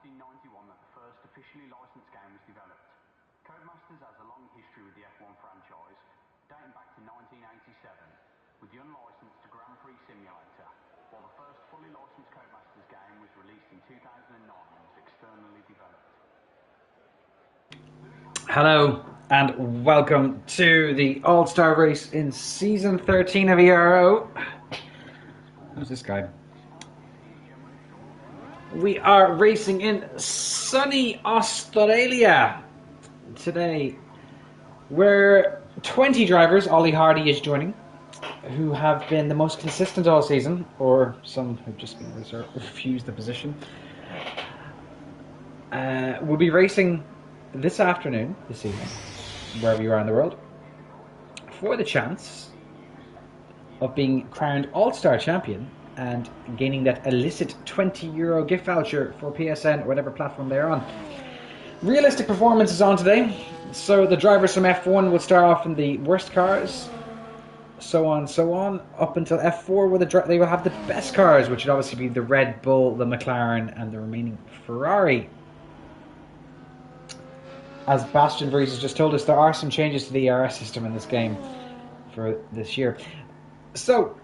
1991 that the first officially licensed game was developed. Codemasters has a long history with the F1 franchise, dating back to 1987, with the unlicensed Grand Prix Simulator, while the first fully licensed Codemasters game was released in 2009 and was externally developed. Hello and welcome to the All-Star race in Season 13 of ERO. Who's this guy? We are racing in sunny Australia today, where 20 drivers, Ollie Hardy is joining, who have been the most consistent all season, or some who've just been refused the position. We'll be racing this afternoon, this evening, wherever you are in the world, for the chance of being crowned All-Star champion and gaining that illicit €20 gift voucher for PSN or whatever platform they're on. Realistic Performance is on today, so the drivers from F1 will start off in the worst cars, so on, up until F4 where they will have the best cars, which would obviously be the Red Bull, the McLaren and the remaining Ferrari. As Bastian Vries has just told us, there are some changes to the ERO system in this game for this year. So,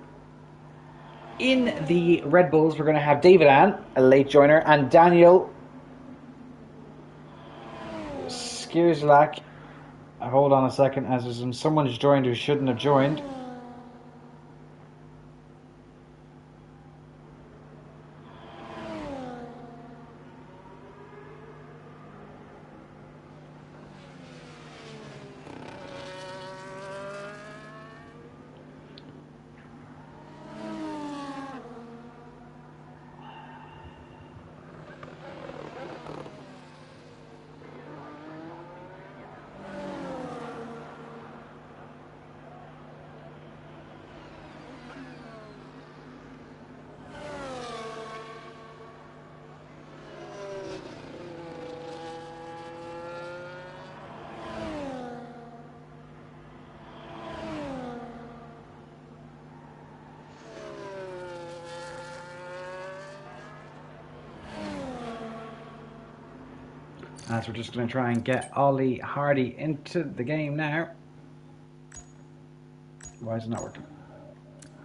in the Red Bulls, we're going to have David Ann, a late joiner, and Daniel Skierzlak. Hold on a second, as someone's joined who shouldn't have joined. As we're just going to try and get Ollie Hardy into the game now. Why is it not working?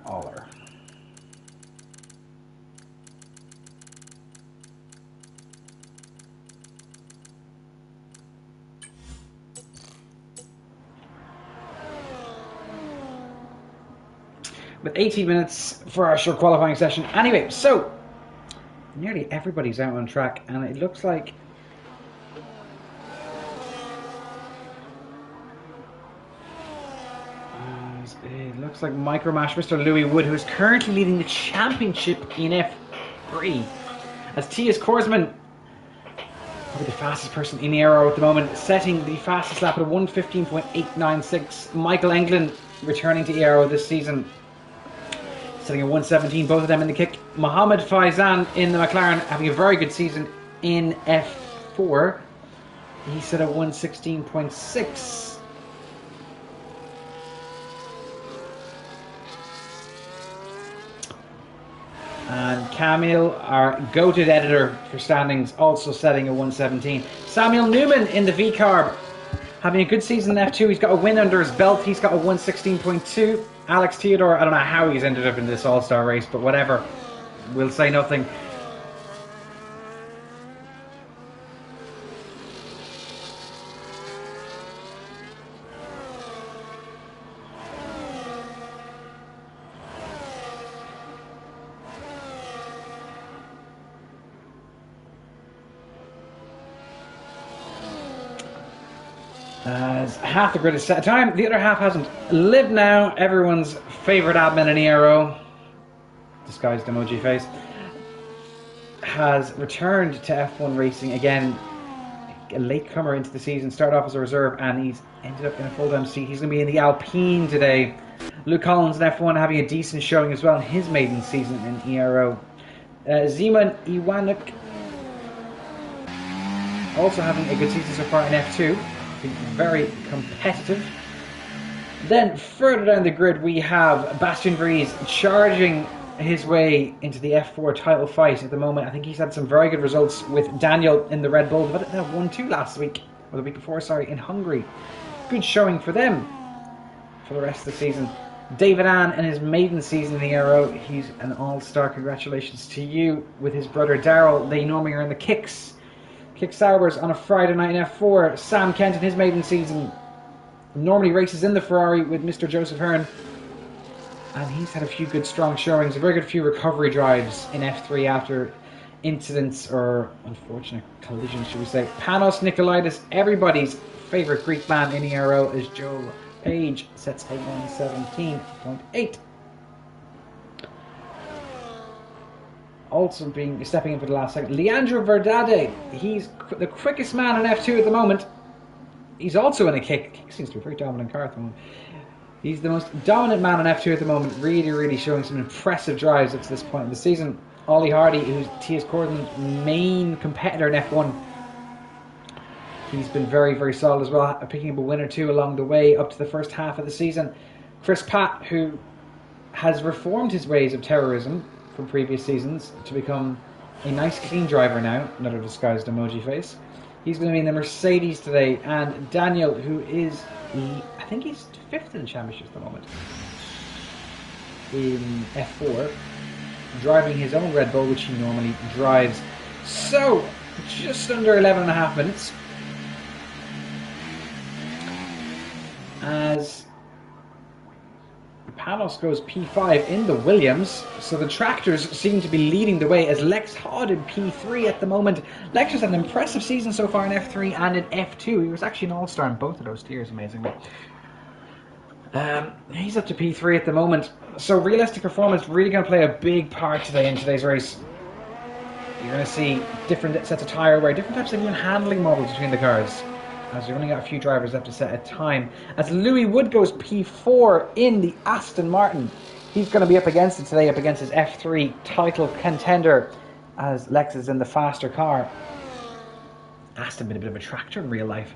Aller. With 18 minutes for our short qualifying session. Anyway, so nearly everybody's out on track, and it looks like Micromash Mr. Louis Wood, who is currently leading the championship in F3, as Tias Korsman, probably the fastest person in the ERO at the moment, setting the fastest lap at 1:15.896. Michael Englund returning to ERO this season, setting a 1:17, both of them in the kick. Mohammed Faizan in the McLaren having a very good season in F4. He set a 1:16.6. And Camille, our goated editor for standings, also setting a 1:17. Samuel Newman in the V-Carb, having a good season in F2. He's got a win under his belt. He's got a 1:16.2. Alex Theodore, I don't know how he's ended up in this All-Star race, but whatever. We'll say nothing. As half the grid is set time, the other half hasn't. Live Now, everyone's favourite admin in ERO, disguised emoji face, has returned to F1 racing again. A latecomer into the season, started off as a reserve, and he's ended up in a full-time seat. He's going to be in the Alpine today. Luke Collins in F1 having a decent showing as well in his maiden season in ERO. Zeman Iwanuk also having a good season so far in F2. Very competitive. Then further down the grid we have Bastian Vries charging his way into the F4 title fight at the moment. I think he's had some very good results with Daniel in the Red Bull. But they won 2 last week, or the week before, sorry, in Hungary. Good showing for them for the rest of the season. David Ann in his maiden season in the ERO, he's an all-star. Congratulations to you. With his brother Daryl, they normally are in the Kick Saubers on a Friday night in F4. Sam Kent in his maiden season normally races in the Ferrari with Mr. Joseph Hearn. And he's had a few good strong showings, a very good few recovery drives in F3 after incidents or unfortunate collisions, should we say. Panos Nikolaitis, everybody's favourite Greek man in the ERO, is Joel Page, sets a 117.8. Also stepping in for the last second, Leandro Verdade. He's the quickest man in F2 at the moment. He's also in a Kick. Kick seems to be a very dominant car at the moment. He's the most dominant man in F2 at the moment, really showing some impressive drives up to this point in the season. Ollie Hardy, who's T.S. Corden's main competitor in F1, he's been very solid as well, picking up a win or two along the way up to the first half of the season. Chris Pratt, who has reformed his ways of terrorism from previous seasons to become a nice clean driver now, another disguised emoji face. He's going to be in the Mercedes today, and Daniel, who is, I think he's 5th in the championship at the moment, in F4, driving his own Red Bull, which he normally drives. So, just under 11.5 minutes, as Panos goes P5 in the Williams, so the tractors seem to be leading the way as Lex Hodd in P3 at the moment. Lex has had an impressive season so far in F3 and in F2. He was actually an all-star in both of those tiers, amazingly. He's up to P3 at the moment, so realistic performance really going to play a big part today in today's race. You're going to see different sets of tyre wear, different types of even handling models between the cars, as we've only got a few drivers left to set a time. As Louis Wood goes P4 in the Aston Martin, he's going to be up against it today, up against his F3 title contender, as Lex is in the faster car. Aston been a bit of a tractor in real life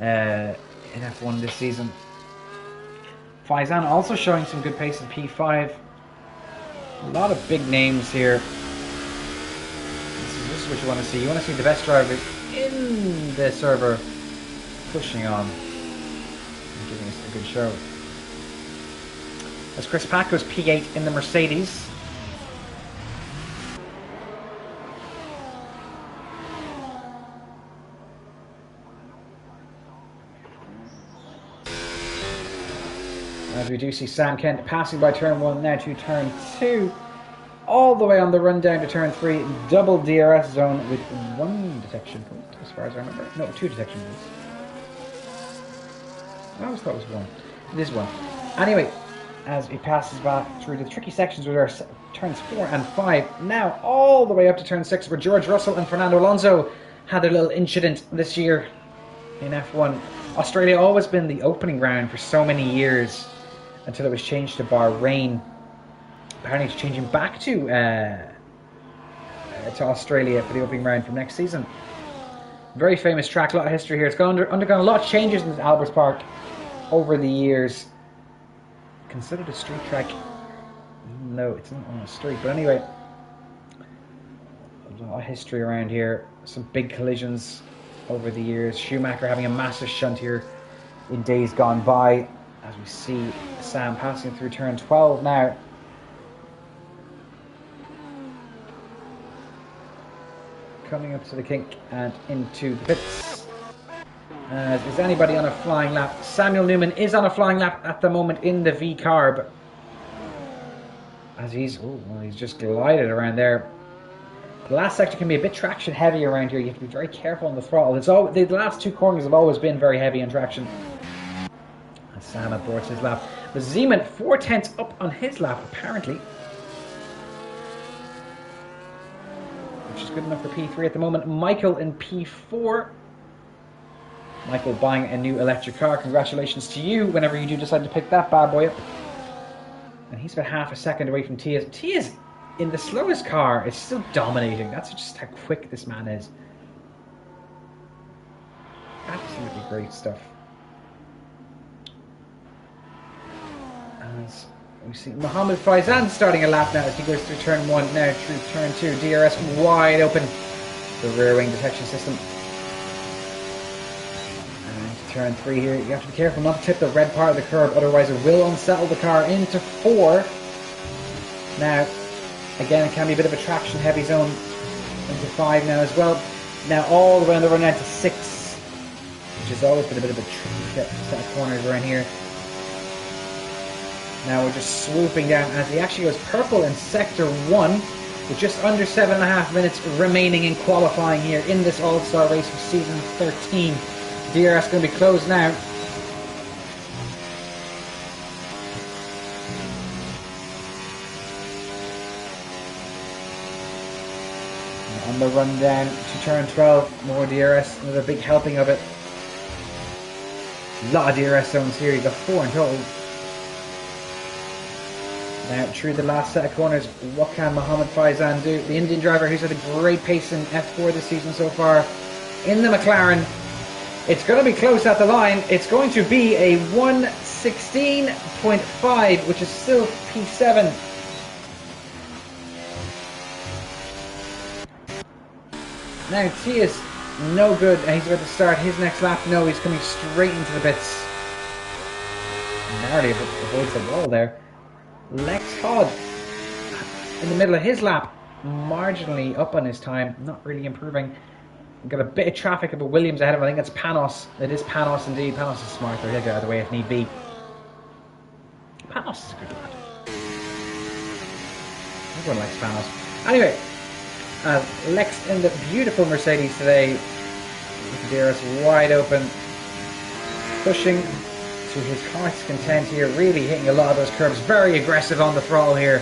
in F1 this season. Faizan also showing some good pace in P5. A lot of big names here. This is what you want to see. You want to see the best drivers in the server pushing on and giving us a good show. As Chris Pratt goes P8 in the Mercedes. As we do see Sam Kent passing by turn 1 now to turn 2. All the way on the run down to turn 3. Double DRS zone with 1 detection point, as far as I remember. No, 2 detection points. I always thought it was 1. It is 1. Anyway, as he passes back through the tricky sections with our turns 4 and 5. Now all the way up to turn 6, where George Russell and Fernando Alonso had a little incident this year in F1. Australia always been the opening round for so many years, until it was changed to Bahrain. Apparently it's changing back to Australia for the opening round from next season. Very famous track, a lot of history here. It's undergone a lot of changes in Albert Park over the years. Considered a street track, even though it's not on a street. But anyway, a lot of history around here. Some big collisions over the years. Schumacher having a massive shunt here in days gone by. As we see Sam passing through turn 12 now. Coming up to the kink and into the pits. Is anybody on a flying lap? Samuel Newman is on a flying lap at the moment in the V-Carb. As he's just glided around there. The last sector can be a bit traction heavy around here. You have to be very careful on the throttle. The last 2 corners have always been very heavy on traction. Sam aborts his lap. But Zeman 4/10 up on his lap, apparently. Which is good enough for P3 at the moment. Michael in P4. Michael buying a new electric car. Congratulations to you whenever you do decide to pick that bad boy up. And he's about half a second away from Tiaz. Tiaz, in the slowest car, is still dominating. That's just how quick this man is. Absolutely great stuff. As We see Mohammed Faizan starting a lap now as he goes through turn 1, now through turn 2. DRS wide open. The rear wing detection system. And turn 3 here, you have to be careful not to tip the red part of the curb, otherwise it will unsettle the car into 4. Now, again, it can be a bit of a traction heavy zone into 5 now as well. Now all the way on the run down to 6, which has always been a bit of a tricky set of corners around here. Now we're just swooping down as he actually goes purple in sector 1 with just under 7.5 minutes remaining in qualifying here in this All-Star race for season 13. DRS going to be closed now. On the run down to turn 12, more DRS, another big helping of it. A lot of DRS zones here, you've got 4 in total. Now through the last set of corners, what can Mohammed Faizan do? The Indian driver who's had a great pace in F4 this season so far. In the McLaren, it's going to be close at the line. It's going to be a 1:16.5, which is still P7. Now Tia's no good, and he's about to start his next lap. No, he's coming straight into the pits. Narrowly avoids the wall there. Lex Todd in the middle of his lap, marginally up on his time, not really improving. We've got a bit of traffic about Williams ahead of him. I think it's Panos. It is Panos indeed. Panos is smarter. He'll get out of the way if need be. Panos is a good lad. Everyone likes Panos. Anyway, Lex in the beautiful Mercedes today, with the DRS wide open, pushing to his heart's content here, really hitting a lot of those curves, very aggressive on the throttle here,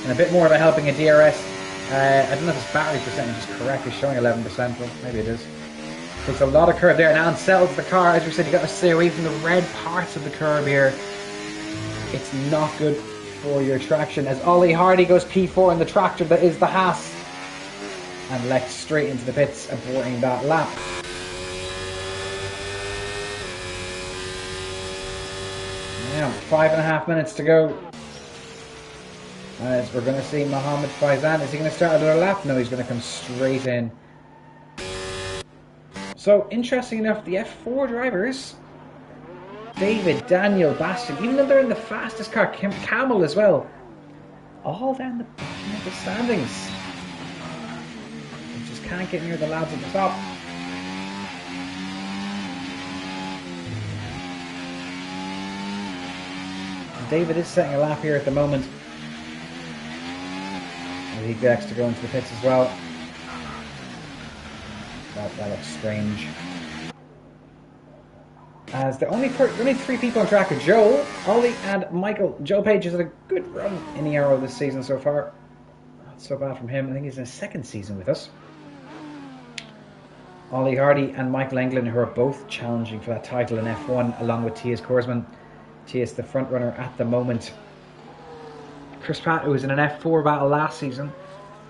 and a bit more of a helping in DRS. I don't know if his battery percentage is correct, it's showing 11%, but maybe it is. Takes a lot of curve there, now unsettles the car. As we said, you got to stay away from the red parts of the curb here. It's not good for your traction, as Ollie Hardy goes P4 in the tractor that is the Haas, and Lex straight into the pits, aborting that lap. Now, 5.5 minutes to go. As we're going to see Mohammed Faizan. Is he going to start another lap? No, he's going to come straight in. So, interesting enough, the F4 drivers, David, Daniel, Bastian, even though they're in the fastest car, Camel as well, all down the bottom of the standings. They just can't get near the lads at the top. David is setting a lap here at the moment. And he gets to go into the pits as well. That looks strange. As the only 3 people on track are Joel, Ollie and Michael. Joe Page has had a good run in the ERO this season so far. Not so bad from him. I think he's in his 2nd season with us. Ollie Hardy and Michael Englund, who are both challenging for that title in F1, along with Tias Korsman. Tias the front runner at the moment. Chris Pratt, who was in an F4 battle last season,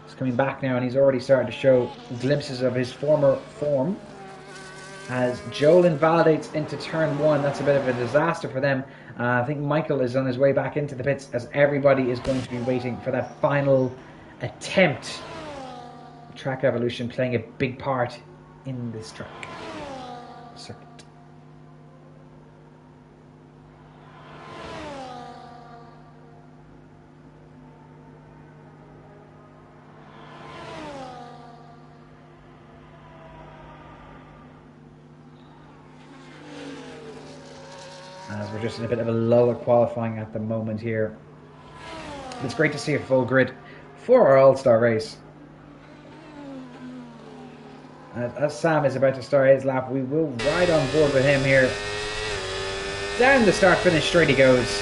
is coming back now, and he's already started to show glimpses of his former form. As Joel invalidates into turn 1, that's a bit of a disaster for them. I think Michael is on his way back into the pits, as everybody is going to be waiting for that final attempt. Track evolution playing a big part in this track circuit. As we're just in a bit of a lull of qualifying at the moment here. It's great to see a full grid for our All-Star race. As Sam is about to start his lap, we will ride on board with him here. Down the start-finish straight he goes.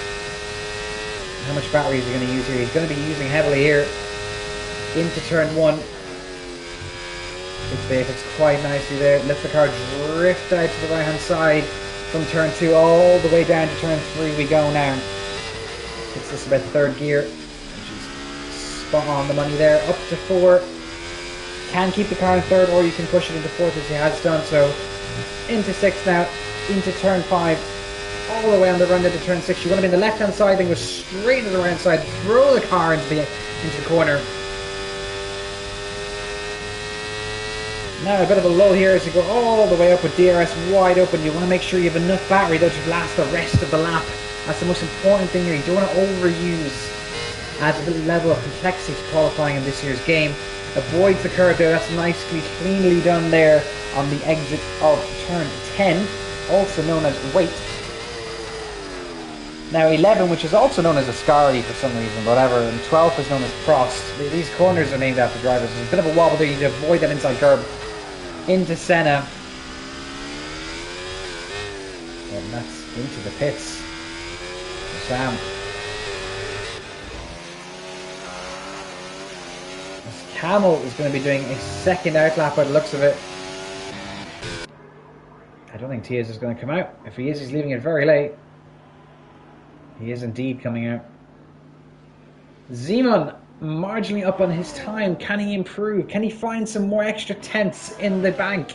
How much battery is he going to use here? He's going to be using heavily here. Into turn 1. It's It's quite nicely there. Lets the car drift out to the right-hand side. From turn 2 all the way down to turn 3 we go now. It's this about 3rd gear, which is spot on the money there. Up to 4. Can keep the car in 3rd, or you can push it into 4th as he has done so. Into 6th now, into turn 5. all the way on the run into turn 6. You want to be in the left-hand side, then go straight to the right side, throw the car into the corner. Now a bit of a lull here as you go all the way up with DRS wide open. You want to make sure you have enough battery though to last the rest of the lap. That's the most important thing here. You don't want to overuse. Adds a level of complexity to qualifying in this year's game. Avoids the curve there. That's nicely, cleanly done there on the exit of turn 10, also known as Wait. Now 11, which is also known as Ascari for some reason, whatever, and 12 is known as Frost. These corners are named after drivers. There's a bit of a wobble there. You need to avoid that inside curb into Senna. And that's into the pits. Sam. Camel is going to be doing a second outlap by the looks of it. I don't think Tiaz is going to come out. If he is, he's leaving it very late. He is indeed coming out. Zeman marginally up on his time. Can he improve? Can he find some more extra tenths in the bank?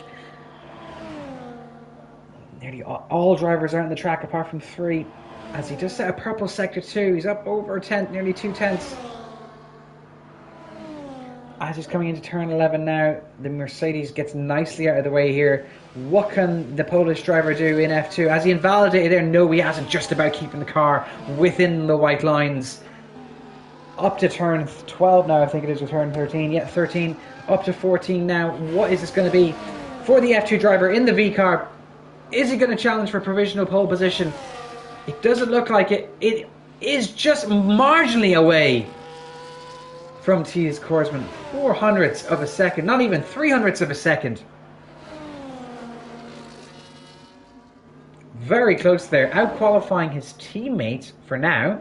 Nearly all drivers are on the track apart from 3. As he just set a purple sector 2. He's up over a tenth, nearly 2 tenths. As he's coming into turn 11 now, the Mercedes gets nicely out of the way here. What can the Polish driver do in F2? Has he invalidated there? No, he hasn't. Just about keeping the car within the white lines. Up to turn 12 now, I think it is, with turn 13. Yeah, 13. Up to 14 now. What is this going to be for the F2 driver in the V car? Is he going to challenge for provisional pole position? It doesn't look like it. It is just marginally away from Tiaz Korsman. 400ths of a second, not even 300ths of a second. Very close there, out qualifying his teammate for now,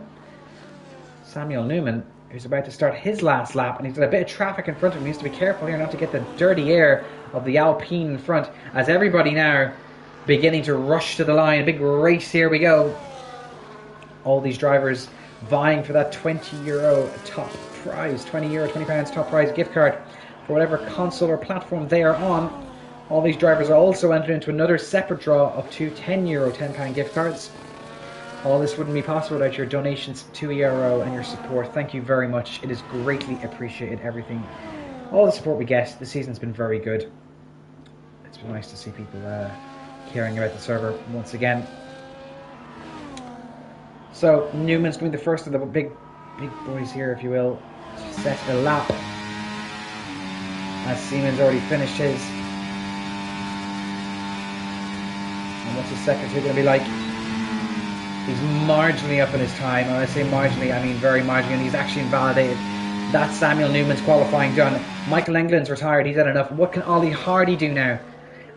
Samuel Newman, who's about to start his last lap, and he's got a bit of traffic in front of him. He needs to be careful here not to get the dirty air of the Alpine in front, as everybody now beginning to rush to the line. A big race, here we go. All these drivers vying for that €20 top prize, £20 top prize gift card for whatever console or platform they are on. All these drivers are also entered into another separate draw of 2 €10 £10 gift cards. All this wouldn't be possible without your donations to ERO and your support. Thank you very much. It is greatly appreciated, everything. All the support we get. The season's been very good. It's been nice to see people caring about the server once again. So Newman's going to be the first of the big boys here, if you will, to set a lap. As Siemens already finished his. And what's his second two going to be like? He's marginally up in his time. And when I say marginally, I mean very marginally. And he's actually invalidated. That's Samuel Newman's qualifying done. Michael England's retired. He's had enough. What can Ollie Hardy do now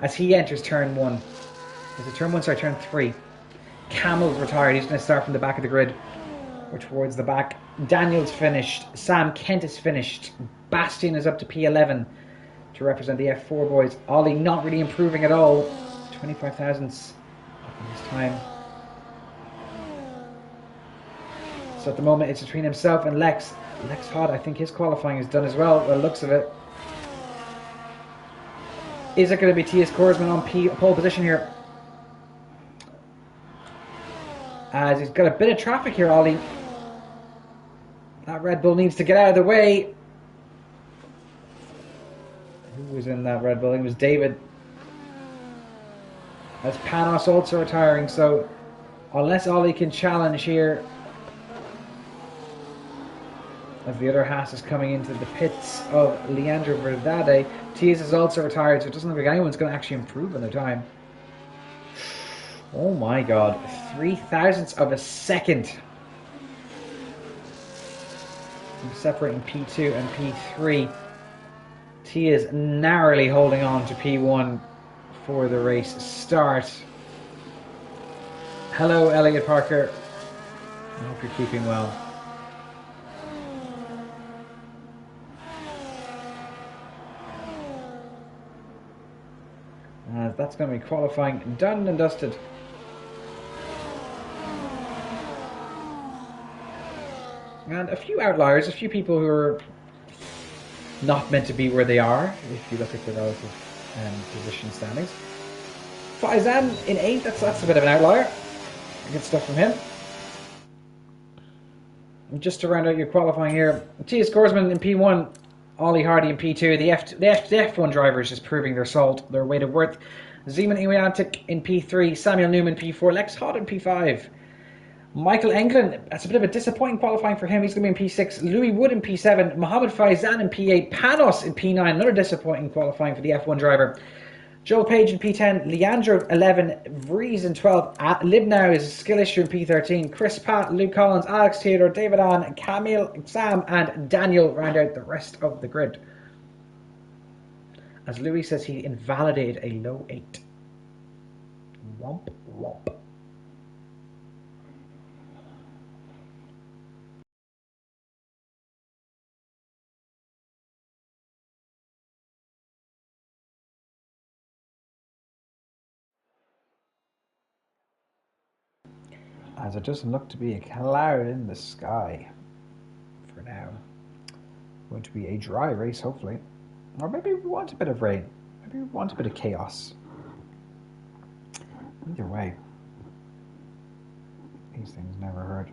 as he enters turn 1? Is it turn 1? Sorry, turn 3. Camel's retired. He's going to start from the back of the grid or towards the back. Daniel's finished. Sam Kent is finished. Bastian is up to P11 to represent the F4 boys. Ollie not really improving at all. 25 thousandths up in his time. So at the moment it's between himself and Lex. Lex Hod, I think his qualifying is done as well, by the looks of it. Is it going to be Tiaz Korsman on pole position here? As he's got a bit of traffic here, Ollie. That Red Bull needs to get out of the way. Who was in that Red Bull? It was David. As Panos also retiring, so unless Ollie can challenge here, as the other Haas is coming into the pits of Leandro Verdade, Tiaz is also retired, so it doesn't look like anyone's going to actually improve in their time. Oh my god, 3 thousandths of a second. I'm separating P2 and P3. Tiaz narrowly holding on to P1 for the race start. Hello, Elliot Parker. I hope you're keeping well. That's going to be qualifying done and dusted. And a few outliers, a few people who are not meant to be where they are, if you look at the relative position standings. Faizan in 8th, that's a bit of an outlier. Good stuff from him. And just to round out your qualifying here, Matthias Korsman in P1, Ollie Hardy in P2. The F1 drivers just proving their salt, their weight of worth. Zeman Iwiantic in P3, Samuel Newman P4, Lex Hott in P5. Michael Englund, that's a bit of a disappointing qualifying for him. He's going to be in P6. Louis Wood in P7. Mohammed Faizan in P8. Panos in P9. Another disappointing qualifying for the F1 driver. Joel Page in P10. Leandro 11. Vries in 12. Libnow is a skill issue in P13. Chris Pat, Luke Collins, Alex Theodore, David Ann, Camille, Sam, and Daniel round out the rest of the grid. As Louis says, he invalidated a low 8. Womp womp. As it doesn't look to be a cloud in the sky for now. Going to be a dry race, hopefully. Or maybe we want a bit of rain. Maybe we want a bit of chaos. Either way, these things never hurt.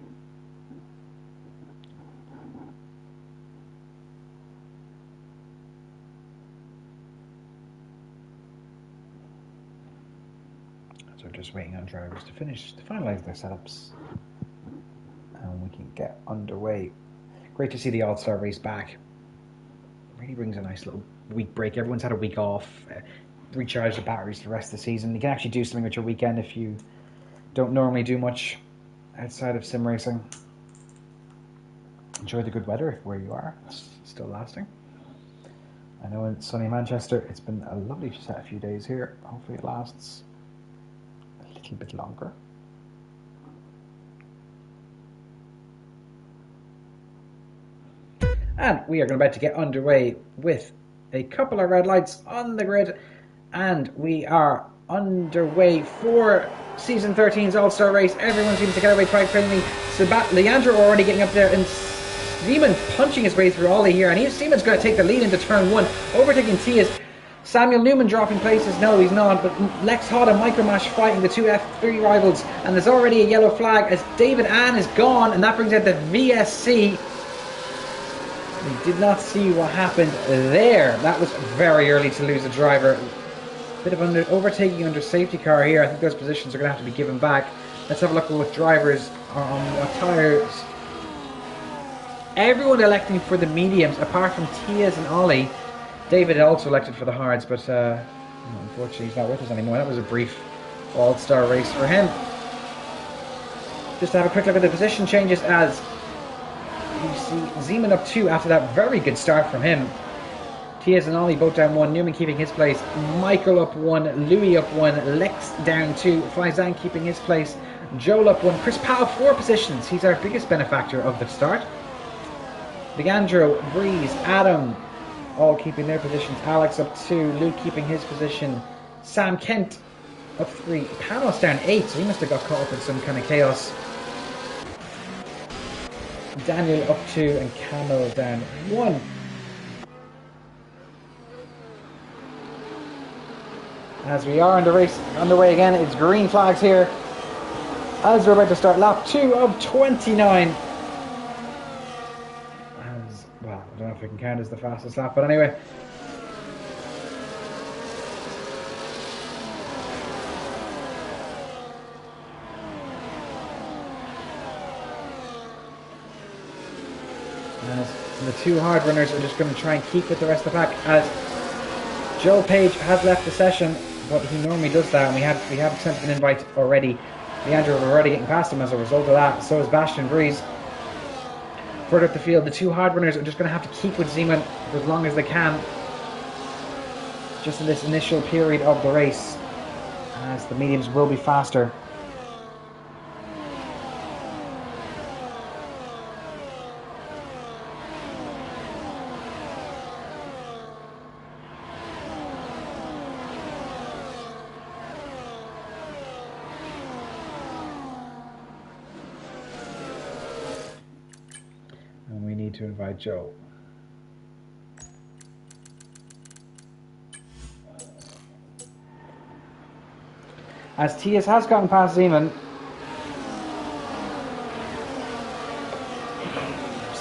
So just waiting on drivers to finalize their setups, and we can get underway. Great to see the All-Star race back. Really brings a nice little week break. Everyone's had a week off, recharge the batteries for the rest of the season. You can actually do something with your weekend if you don't normally do much outside of sim racing. Enjoy the good weather where you are. It's still lasting. I know in sunny Manchester it's been a lovely few days here. Hopefully it lasts a little bit longer. And we are about to get underway with a couple of red lights on the grid, and we are underway for Season 13's All-Star race. Everyone seems to get away quite friendly. Leandro already getting up there, and Zeman punching his way through Ollie here, and Zeman's going to take the lead into turn 1, overtaking Tias. Samuel Newman dropping places. No, he's not, but Lex Hott and Micromash fighting the two F3 rivals, and there's already a yellow flag as David Ann is gone, and that brings out the VSC. We did not see what happened there. That was very early to lose a driver. Bit of overtaking under safety car here. I think those positions are going to have to be given back. Let's have a look at what drivers are on what tyres. Everyone electing for the mediums apart from Tias and Ollie. David also elected for the hards, but unfortunately he's not with us anymore. That was a brief all-star race for him. Just to have a quick look at the position changes as you see Zeman up 2 after that very good start from him. Tias and Ollie both down 1, Newman keeping his place, Michael up 1, Louis up 1, Lex down 2, Faizan keeping his place, Joel up 1, Chris Powell 4 positions. He's our biggest benefactor of the start. Leandro, Breeze, Adam all keeping their positions, Alex up 2, Luke keeping his position, Sam Kent up 3, Panos down 8, so he must have got caught up in some kind of chaos. Daniel up 2 and Camel down 1. As we are in the race underway again, it's green flags here as we're about to start lap 2 of 29. As, well, I don't know if we can count as the fastest lap, but anyway. As the two hard runners are just going to try and keep with the rest of the pack, as Joel Page has left the session, but he normally does that, and we have sent an invite already. Leandro are already getting past him as a result of that. So is Bastian Breeze. Further up the field, the two hard runners are just going to have to keep with Zeman for as long as they can, just in this initial period of the race, as the mediums will be faster. To invite Joe. As Tias has gotten past Zeman,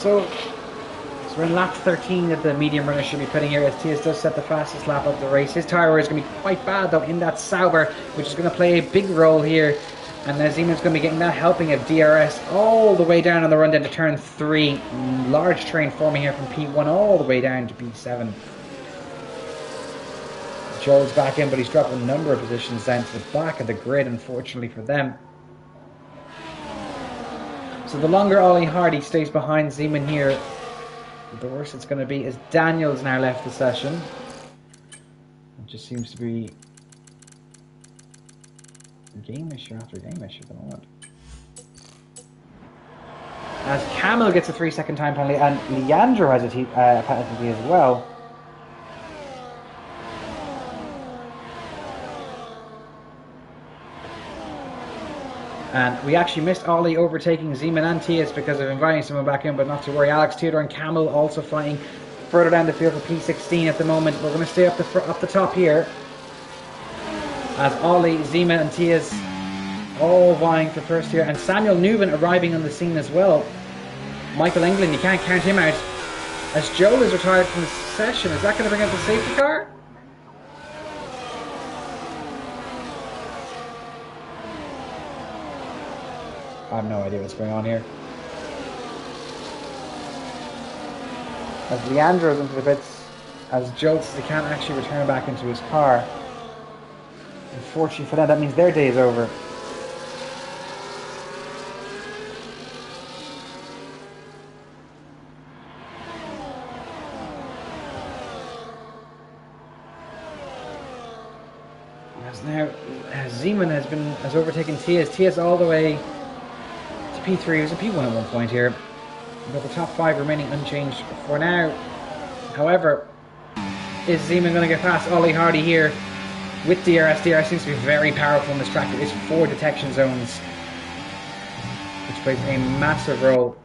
So we're in lap 13 that the medium runner should be putting here, as Tias does set the fastest lap of the race. His tyre is going to be quite bad though in that Sauber, which is going to play a big role here. And Zeman's going to be getting that helping of DRS all the way down on the run down to turn 3. Large train forming here from P1 all the way down to P7. Joel's back in, but he's dropped a number of positions down to the back of the grid, unfortunately for them. So the longer Ollie Hardy stays behind Zeman here, the worse it's going to be, as Daniel's now left the session. It just seems to be game issue after game issue at the moment. As Camel gets a 3-second time penalty, and Leandro has a penalty as well. And we actually missed Ollie overtaking Zeman and Tias because of inviting someone back in, but not to worry. Alex, Theodore and Camel also fighting further down the field for P16 at the moment. We're going to stay up the top here, as Ollie, Zeman and Tias all vying for first here. And Samuel Newman arriving on the scene as well. Michael England, you can't count him out. As Joel is retired from the session, is that going to bring out the safety car? I have no idea what's going on here. As Leandro's into the pits, as Joel says he can't actually return back into his car. Unfortunately for them, that means their day is over. As now Zeman has overtaken Tias. Tias all the way to P3. He was a P1 at one point here. But the top 5 remaining unchanged for now. However, is Zeman going to get past Ollie Hardy here with DRS? DRS seems to be very powerful in this track. There is 4 detection zones, which plays a massive role.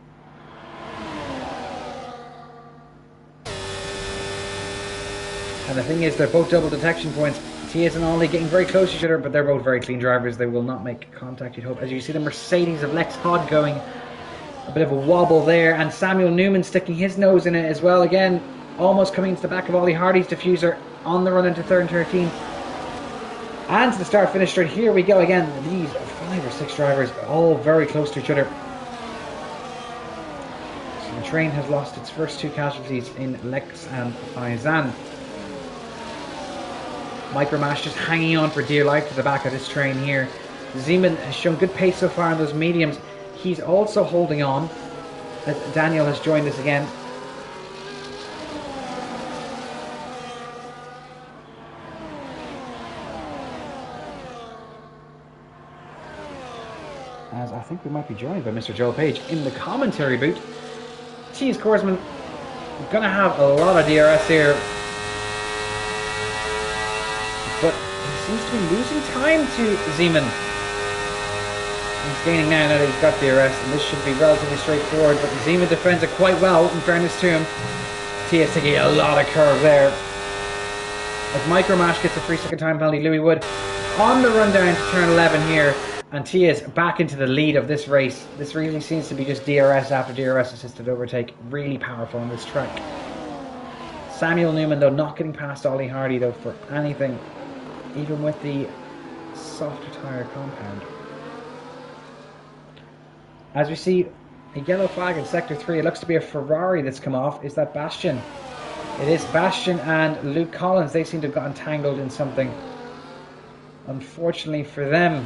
And the thing is, they're both double detection points. Tias and Ollie getting very close to each other, but they're both very clean drivers. They will not make contact, you'd hope. As you see the Mercedes of Lex Hodd going, a bit of a wobble there, and Samuel Newman sticking his nose in it as well. Again, almost coming to the back of Ollie Hardy's diffuser on the run into third and 13. And to the start finish straight. Here we go again. These 5 or 6 drivers all very close to each other. So the train has lost its first 2 casualties in Lex and Faizan. Micromash just hanging on for dear life to the back of this train here. Zeman has shown good pace so far in those mediums. He's also holding on, as Daniel has joined us again. As I think we might be joined by Mr. Joel Page in the commentary booth. Tias Korsman going to have a lot of DRS here, but he seems to be losing time to Zeman. He's gaining now that he's got DRS, and this should be relatively straightforward, but Zeman defends it quite well, in fairness to him. Tias taking a lot of curve there. As Micromash gets a 3-second time penalty, Louis Wood on the run down to turn 11 here, and Tias back into the lead of this race. This really seems to be just DRS after DRS assisted overtake. Really powerful on this track. Samuel Newman though not getting past Ollie Hardy though for anything, even with the softer tyre compound. As we see a yellow flag in Sector 3, it looks to be a Ferrari that's come off. Is that Bastian? It is Bastian and Luke Collins. They seem to have gotten tangled in something, unfortunately for them.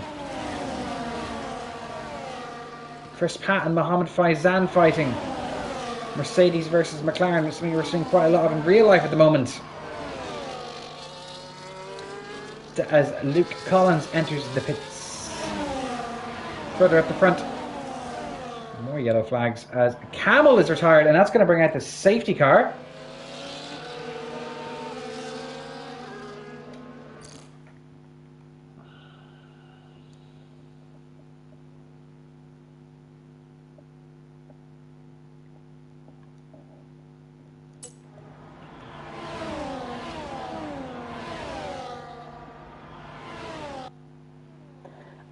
Chris Pratt and Mohammed Faizan fighting. Mercedes versus McLaren, which something we're seeing quite a lot of in real life at the moment. As Luke Collins enters the pits. Further up the front, more yellow flags as Camel is retired, and that's going to bring out the safety car.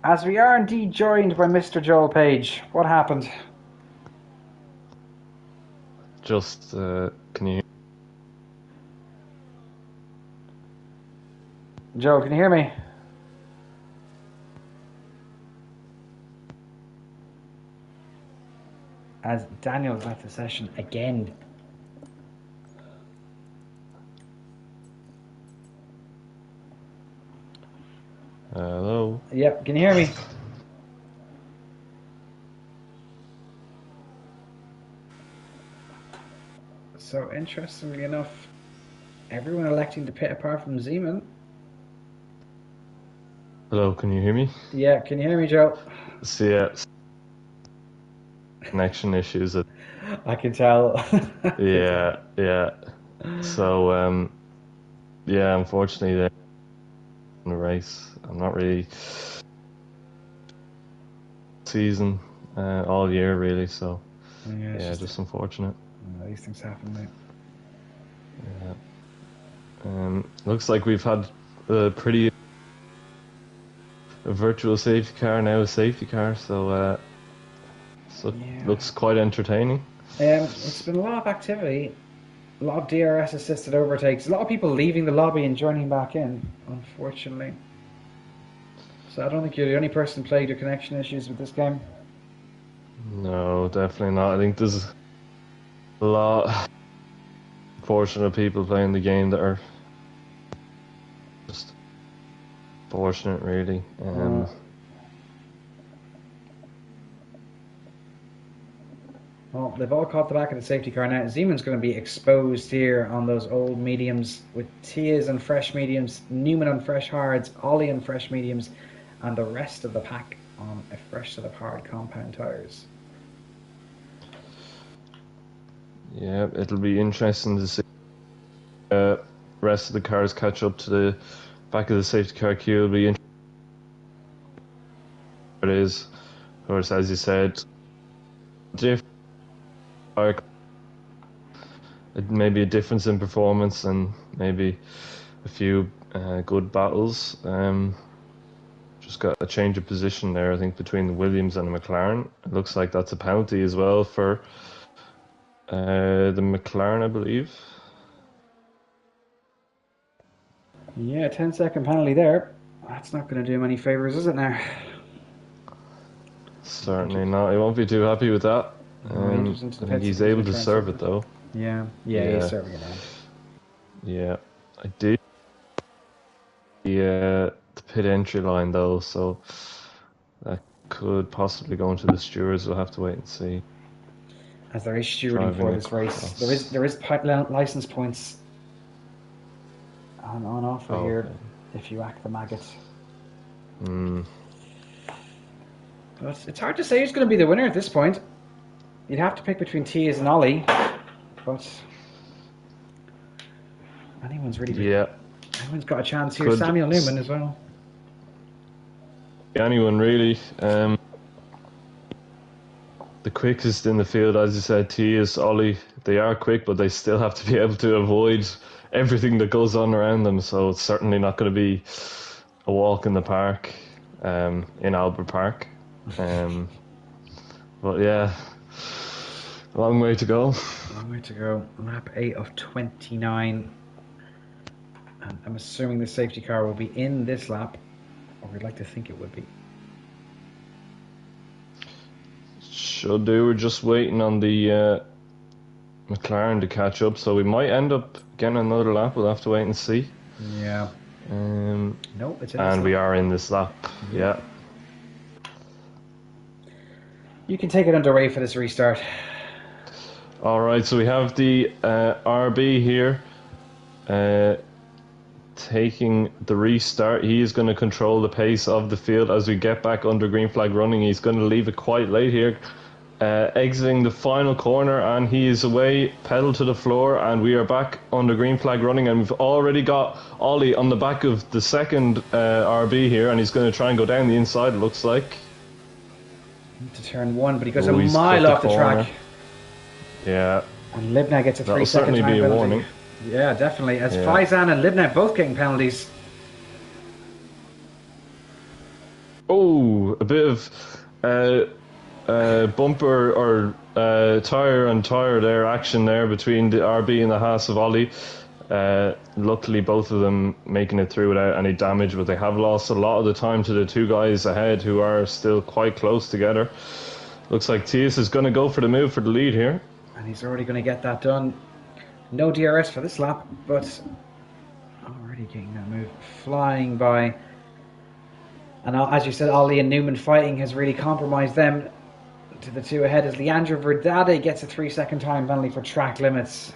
As we are indeed joined by Mr. Joel Page. What happened? just can you? Joe, can you hear me? As Daniel's left the session again. Hello. Yep, can you hear me? So interestingly enough, everyone electing to pit apart from Zeman. Hello, can you hear me? Yeah, can you hear me, Joe? So yeah, connection issues. I can tell. Yeah. So yeah, unfortunately, they're in the race. I'm not really season all year really. So yeah, just unfortunate. These things happen, mate. Yeah. Looks like we've had a virtual safety car now, a safety car. So Yeah. looks quite entertaining. It's been a lot of activity, a lot of DRS assisted overtakes, a lot of people leaving the lobby and joining back in, unfortunately. So I don't think you're the only person plagued with connection issues with this game. No, definitely not. I think there's a lot fortunate people playing the game that are just fortunate, really. Well, they've all caught the back of the safety car now. Zeman's going to be exposed here on those old mediums with Tia's on fresh mediums, Newman on fresh hards, Ollie on fresh mediums, and the rest of the pack on a fresh set of hard compound tyres. Yeah, it'll be interesting to see rest of the cars catch up to the back of the safety car queue. It'll be interesting. It is, of course, as you said, maybe a difference in performance and maybe a few good battles. Just got a change of position there, I think, between the Williams and the McLaren. It looks like that's a penalty as well for the McLaren, I believe. Yeah, 10-second penalty there. That's not going to do him any favours, is it now? Certainly not. He won't be too happy with that. I think he's able to serve it though. Yeah, he's serving it now. Yeah, I did. The pit entry line though, so that could possibly go into the stewards. We'll have to wait and see. As there is stewarding for this race, there is license points on offer here if you act the maggot. But it's hard to say who's going to be the winner at this point. You'd have to pick between Tia's and Ollie, but anyone's got a chance here. Samuel Newman as well. Anyone really. The quickest in the field, as you said, Tia's, Ollie. They are quick, but they still have to be able to avoid everything that goes on around them. So it's certainly not going to be a walk in the park, in Albert Park. But yeah, a long way to go. Long way to go. Lap 8 of 29. And I'm assuming the safety car will be in this lap, or we'd like to think it would be. Should do. We're just waiting on the McLaren to catch up, so we might end up getting another lap. We'll have to wait and see. Yeah. No, it's in and we are in this lap. Yeah. You can take it underway for this restart. All right, so we have the RB here taking the restart. He is going to control the pace of the field as we get back under green flag running. He's going to leave it quite late here, exiting the final corner, and he is away, pedal to the floor, and we are back under green flag running, and we've already got Ollie on the back of the second RB here, and he's going to try and go down the inside, it looks like. To turn one, but he goes a mile off the track. Yeah. And Libna gets a 3-second time certainly be a penalty. warning. Yeah, definitely. As Faizan and Libna both getting penalties. Oh, a bit of bumper or tyre and tyre there action there between the RB and the Haas of Ollie. Luckily, both of them making it through without any damage, but they have lost a lot of the time to the two guys ahead who are still quite close together. Looks like Tias is going to go for the move for the lead here. And he's already going to get that done. No DRS for this lap, but already getting that move. Flying by. And as you said, Ollie and Newman fighting has really compromised them to the two ahead as Leandro Verdade gets a 3-second time penalty for track limits.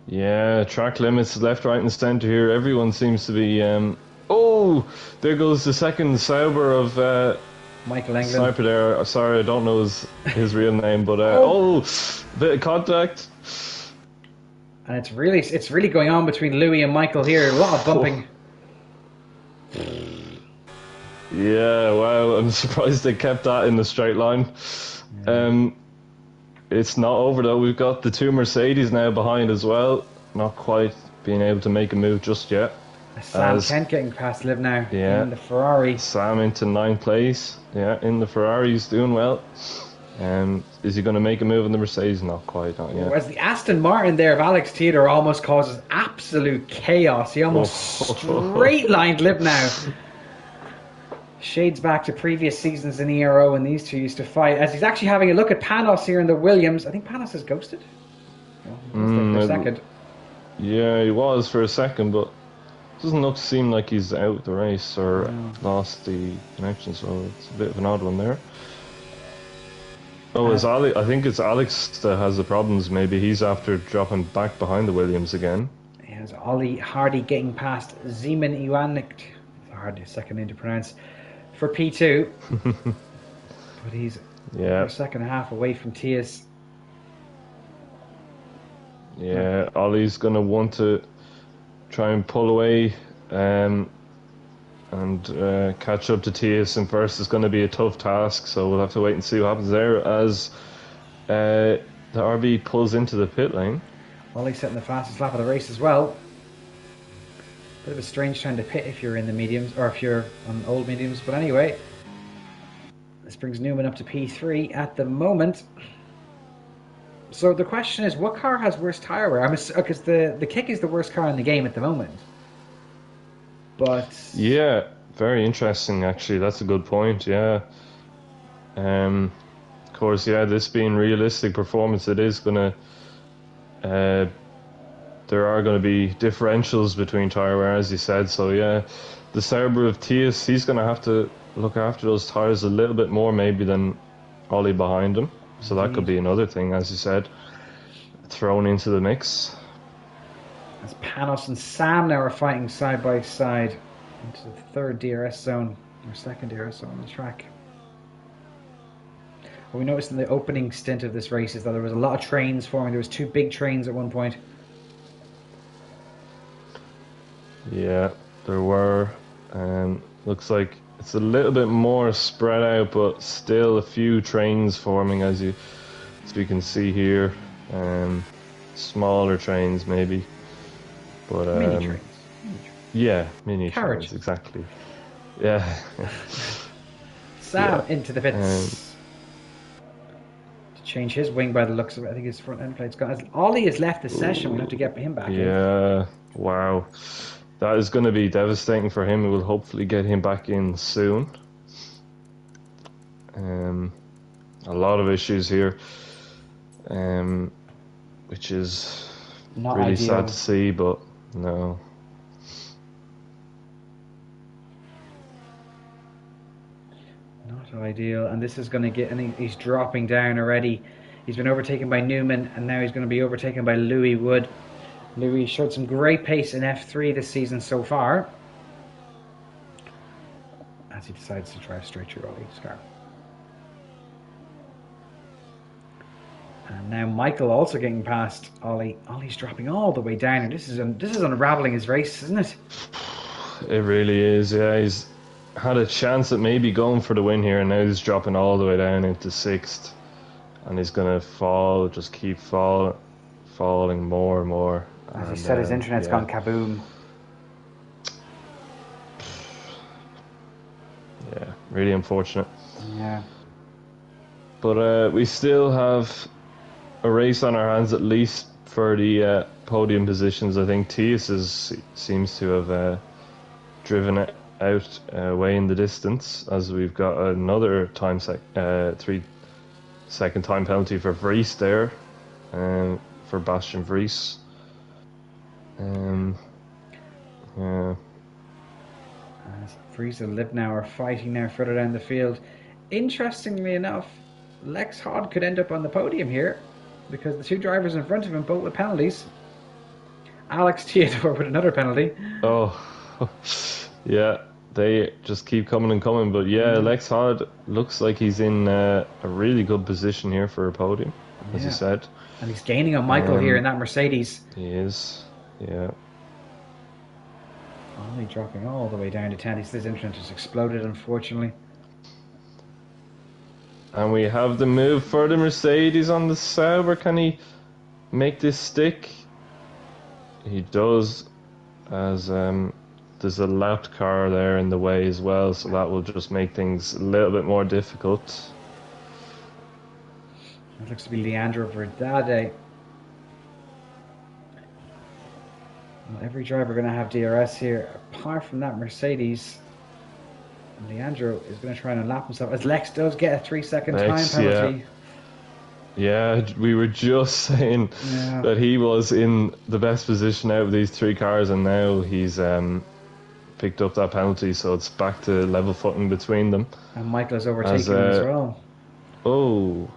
Yeah, track limits left, right and centre here. Everyone seems to be... oh! There goes the second Sauber of... Michael England. Sniper there. Sorry, I don't know his real name, but... bit of contact. And it's really going on between Louis and Michael here. A lot of bumping. Yeah, wow, I'm surprised they kept that in the straight line. Yeah. It's not over though. We've got the two Mercedes now behind as well. Not quite being able to make a move just yet. Sam Kent getting past Liv now in the Ferrari. Sam into 9th place. Yeah, in the Ferrari, he's doing well. Is he going to make a move in the Mercedes? Not quite, not yet. Whereas the Aston Martin there of Alex Theodore almost causes absolute chaos. He almost straight-lined Liv now. Shades back to previous seasons in ERO when these two used to fight. As he's actually having a look at Panos here in the Williams. I think Panos has ghosted. For a second. Yeah, he was for a second, but doesn't seem like he's out the race or lost the connection, so it's a bit of an odd one there. Oh, it's Ali. I think it's Alex that has the problems. Maybe he's after dropping back behind the Williams again. Has Ollie Hardy getting past Zeman Iwanik. Hard second name to pronounce. For P2. But he's a second and a half away from Tias. Yeah, Ollie's going to want to try and pull away and catch up to Tias in first is going to be a tough task, so we'll have to wait and see what happens there as the RB pulls into the pit lane. Ollie setting the fastest lap of the race as well. Bit of a strange time to pit if you're in the mediums, or if you're on old mediums, but anyway. This brings Newman up to P3 at the moment. So the question is, what car has worse tyre wear? Because the Kick is the worst car in the game at the moment. But... yeah, very interesting actually, that's a good point, yeah. Of course, yeah, this being realistic performance, it is going to... there are going to be differentials between tyre wear, as you said. So yeah, the Sauber of Tias, he's going to have to look after those tyres a little bit more maybe than Ollie behind him. So that could be another thing, as you said, thrown into the mix. As Panos and Sam now are fighting side by side into the third DRS zone, or second DRS zone on the track. What we noticed in the opening stint of this race is that there was a lot of trains forming. There was two big trains at one point. Yeah, there were. Looks like it's a little bit more spread out, but still a few trains forming, as we can see here. Smaller trains, maybe, but mini trains. Yeah, mini Carriage. trains, exactly. Yeah. Sam into the pits to change his wing by the looks of it. I think his front end plate's gone. As Ollie has left the session, we'll have to get him back in. Yeah, wow. That is going to be devastating for him. We will hopefully get him back in soon. A lot of issues here, which is not really ideal. sad to see, but no. Not ideal. And this is going to get... and he's dropping down already. He's been overtaken by Newman, and now he's going to be overtaken by Louis Wood. Louis showed some great pace in F3 this season so far, as he decides to drive straight through Ollie's car. And now Michael also getting past Ollie. Ollie's dropping all the way down, and this is unraveling his race, isn't it? It really is, yeah. He's had a chance at maybe going for the win here, and now he's dropping all the way down into 6th. And he's going to fall, just keep falling more and more. As he said, his internet's gone kaboom. Yeah, really unfortunate. Yeah. But we still have a race on our hands, at least for the podium positions. I think seems to have driven it out way in the distance, as we've got another 3-second time penalty for Vries there, for Bastian Vries. Yeah. As Vries and Libnow are fighting now further down the field. Interestingly enough, Lex Hod could end up on the podium here, because the two drivers in front of him both with penalties. Alex Theodore with another penalty. Oh, yeah, they just keep coming and coming. But yeah, Lex Hod looks like he's in a really good position here for a podium, as you said. And he's gaining on Michael here in that Mercedes. He is, yeah. Only dropping all the way down to 10. His internet just exploded, unfortunately. And we have the move for the Mercedes on the Sauber. Can he make this stick? He does, as there's a lapped car there in the way as well, so that will just make things a little bit more difficult. It looks to be Leandro Verdade. Well, every driver going to have DRS here, apart from that Mercedes. And Leandro is going to try and unlap himself, as Lex does get a 3-second time penalty. Yeah, we were just saying that he was in the best position out of these three cars, and now he's picked up that penalty, so it's back to level footing between them. And Michael is overtaking him as well. Oh,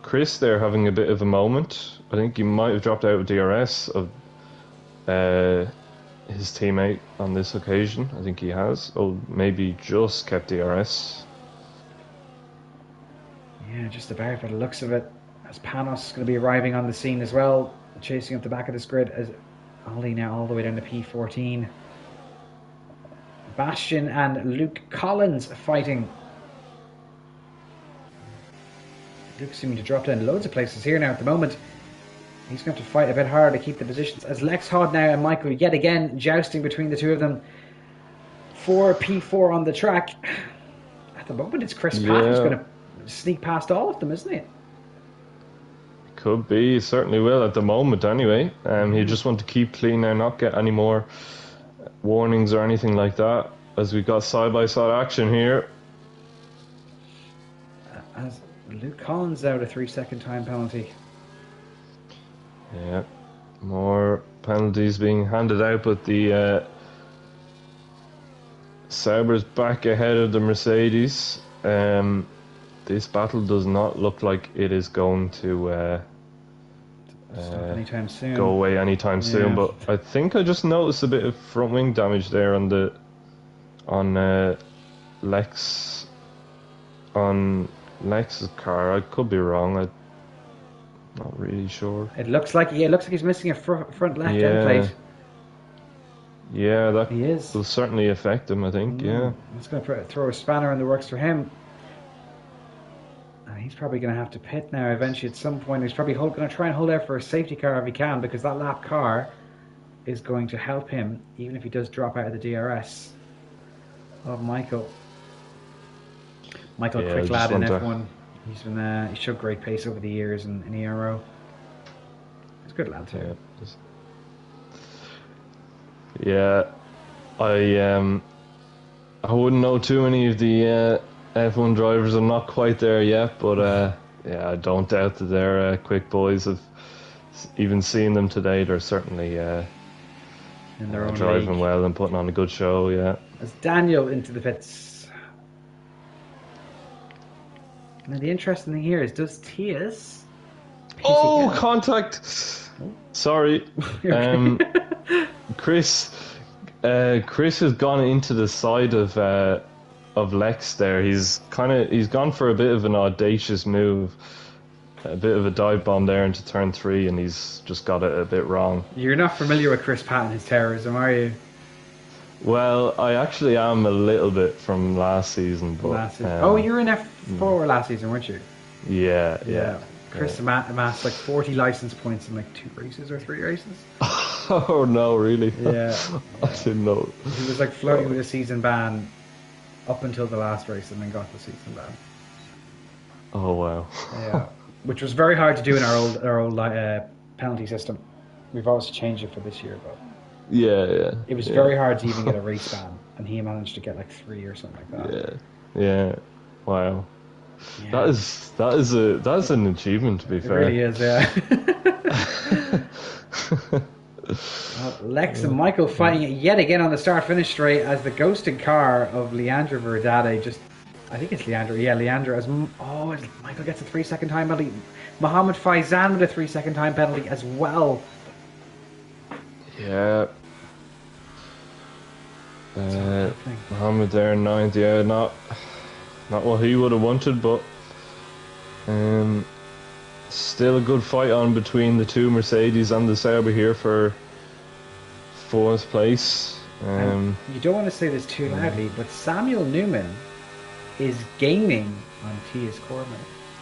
Chris there having a bit of a moment. I think he might have dropped out of DRS of his teammate on this occasion. I think he has. Oh, maybe just kept DRS. Yeah, just about by the looks of it. As Panos is going to be arriving on the scene as well, chasing up the back of this grid, as Ollie now all the way down to P14. Bastian and Luke Collins fighting. Luke seeming to drop down loads of places here now at the moment. He's going to have to fight a bit harder to keep the positions, as Lex Hod now and Michael yet again jousting between the two of them for P4 on the track. At the moment it's Chris Pratt who's going to sneak past all of them, isn't it? Could be, certainly will at the moment anyway. He just want to keep clean now, not get any more warnings or anything like that, as we've got side-by-side action here. As Luke Collins out a 3-second time penalty. Yeah, more penalties being handed out, but the Sauber's back ahead of the Mercedes. This battle does not look like it is going to anytime soon. Go away anytime soon. But I think I just noticed a bit of front wing damage there on Lex's car. I could be wrong. I'm not really sure. It looks like he's missing a front left end plate. Yeah, that he is. will certainly affect him, I think. Yeah, it's going to throw a spanner in the works for him. And he's probably going to have to pit now eventually at some point. He's probably going to try and hold out for a safety car if he can, because that lap car is going to help him, even if he does drop out of the DRS of Michael. Michael, quick lad in F1. He showed great pace over the years in ERO. He's a good lad too. Yeah, I wouldn't know too many of the F1 drivers. I'm not quite there yet, but yeah, I don't doubt that they're quick boys. Of even seeing them today, they're certainly in their own driving league. well and putting on a good show. Yeah. As Daniel into the pits. Now the interesting thing here is, does Tias? Contact. Sorry, Chris has gone into the side of Lex there. He's gone for a bit of an audacious move, a bit of a dive bomb there into turn 3, and he's just got it a bit wrong. You're not familiar with Chris Pratt and his terrorism, are you? Well, I actually am a little bit from last season, but you were in F4 last season, weren't you? Yeah. Chris amassed like 40 license points in like 2 races or 3 races. Oh no, really? Yeah. I didn't know. He was like flirting with a season ban up until the last race, and then got the season ban. Oh wow. Yeah, which was very hard to do in our old penalty system. We've obviously changed it for this year, but Yeah. it was Yeah. very hard to even get a race ban, and he managed to get like 3 or something like that. Yeah. Wow. Yeah, That's an achievement, to be it fair. really is. Yeah. Lex and Michael fighting it yet again on the start-finish straight as the ghosted car of Leandro Verdade just... I think it's Leandro. Yeah, Leandro. Michael gets a 3-second time penalty. Mohammed Faizan with a 3-second time penalty as well. Yeah. Mohammed there, 9th. Yeah, not what he would have wanted, but still a good fight on between the two Mercedes and the Sauber here for 4th place. You don't want to say this too loudly, but Samuel Newman is gaining on T.S. Corman.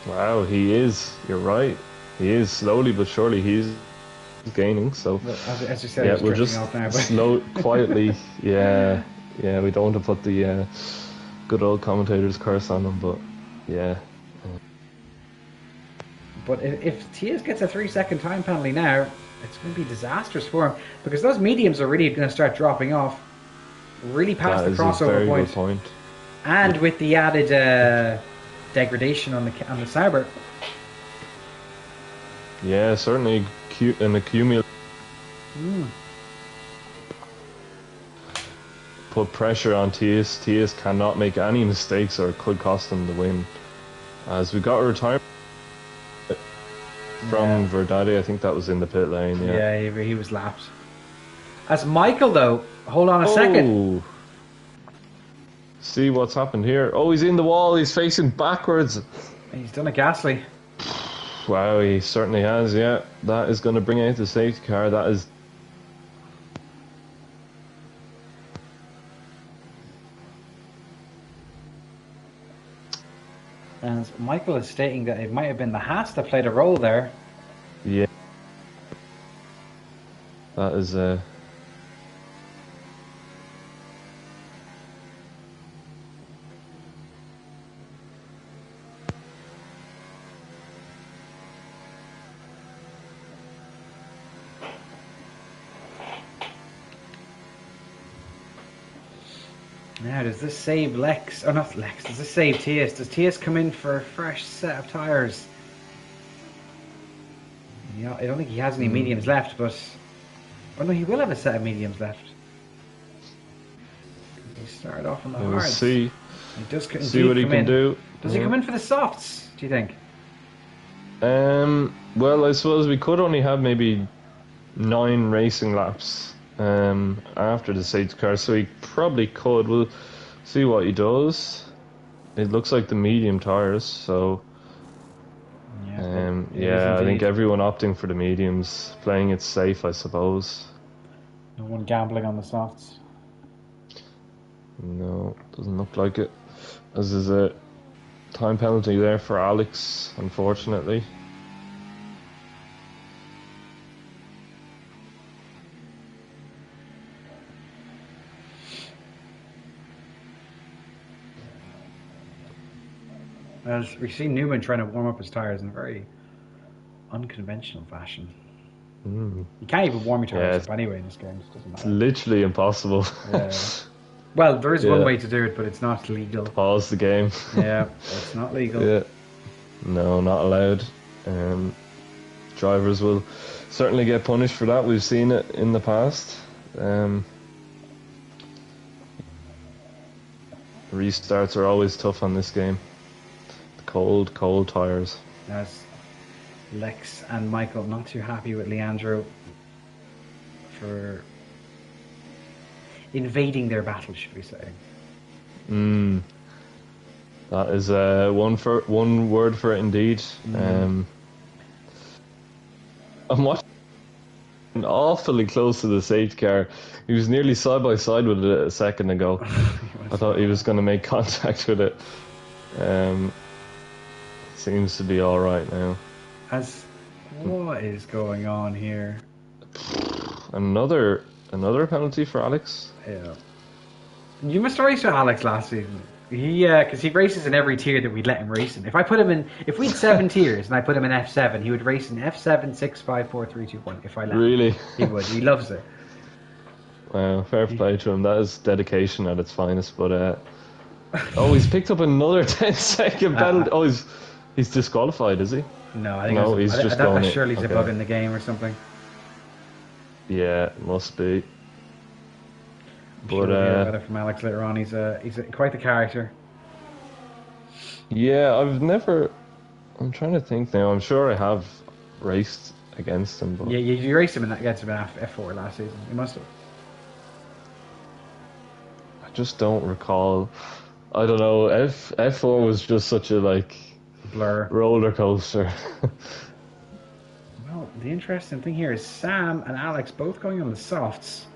Wow, he is. You're right. He is slowly but surely. He's gaining. So Well, as you said, yeah, he's we're drifting just off now, but slow, quietly. Yeah. We don't want to put the good old commentator's curse on him, but yeah. But if T.S. gets a 3-second time penalty now, it's going to be disastrous for him because those mediums are really going to start dropping off, really past That the is a crossover very point. good point. And with the added degradation on the Sauber. Yeah, certainly an accumulate. Put pressure on Tias. Tias cannot make any mistakes or it could cost him the win. As we got a retirement from Verdade, I think that was in the pit lane. Yeah, he was lapped. As Michael, though, hold on a second. See what's happened here. Oh, he's in the wall. He's facing backwards. He's done a Gasly. Wow, he certainly has. Yeah, that is going to bring out the safety car. That is. And Michael is stating that it might have been the Haas that played a role there. Yeah. That is Now, does this save Lex? Or not Lex, does this save Tias? Does Tias come in for a fresh set of tyres? Yeah, I don't think he has any mediums left, but... Oh no, he will have a set of mediums left. He started off on the hards. We'll see. He does see what he can do. Does he come in for the softs, do you think? Well, I suppose we could only have maybe 9 racing laps after the safety car, so he probably could. We'll see what he does. It looks like the medium tyres, so I think everyone opting for the mediums, playing it safe, I suppose. No one gambling on the softs. No, doesn't look like it. As there's a time penalty there for Alex, unfortunately. As we see Newman trying to warm up his tyres in a very unconventional fashion. You can't even warm your tyres up anyway in this game. It doesn't matter. Literally impossible. Yeah. Well, there is one way to do it, but it's not legal. Pause the game. Yeah, it's not legal. Yeah. No, not allowed. Drivers will certainly get punished for that. We've seen it in the past. Restarts are always tough on this game. The cold tyres. As Lex and Michael not too happy with Leandro for invading their battle, should we say? That is one word for it indeed. I'm watching awfully close to the safety car. He was nearly side by side with it a second ago. I thought he was going to make contact with it. Seems to be all right now. What is going on here? Another penalty for Alex. Yeah. You missed a race with Alex last season. Yeah, because he races in every tier that we'd let him race in. If we'd 7 tiers and I put him in F7, he would race in F7, 6, 5, 4, 3, 2, 1. If I let him. Really? He would. He loves it. Wow, fair play to him. That is dedication at its finest. But oh, he's picked up another 10-second penalty. Oh, he's disqualified, is he? No, I think No, he's just going. Surely he's a Okay. bug in the game or something. Yeah, must be. Sure But we'll hear about it from Alex later on. He's quite the character. yeah, I'm trying to think now. I'm sure I have raced against him, but Yeah, you raced him against him in F4 last season. You must have. I just don't recall. I don't know. F4 was just such a Blur. roller coaster. Well, the interesting thing here is Sam and Alex both going on the softs.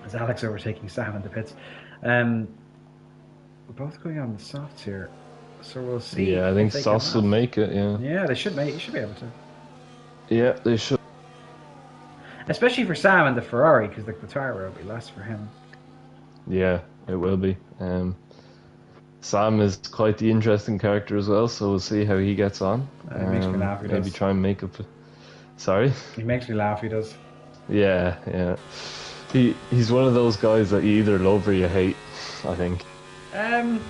As Alex overtaking Sam in the pits. We're both going on the softs here. So we'll see. Yeah, I think if they Sauce can will last. make it. Yeah. Yeah, they should make. You should be able to. Yeah, they should. Especially for Sam and the Ferrari, because the tire will be less for him. Yeah, it will be. Sam is quite the interesting character as well, so we'll see how he gets on. It makes me laugh. He Maybe does. try and make up. Sorry. He makes me laugh. He does. Yeah, yeah. He's one of those guys that you either love or you hate, I think. Yeah,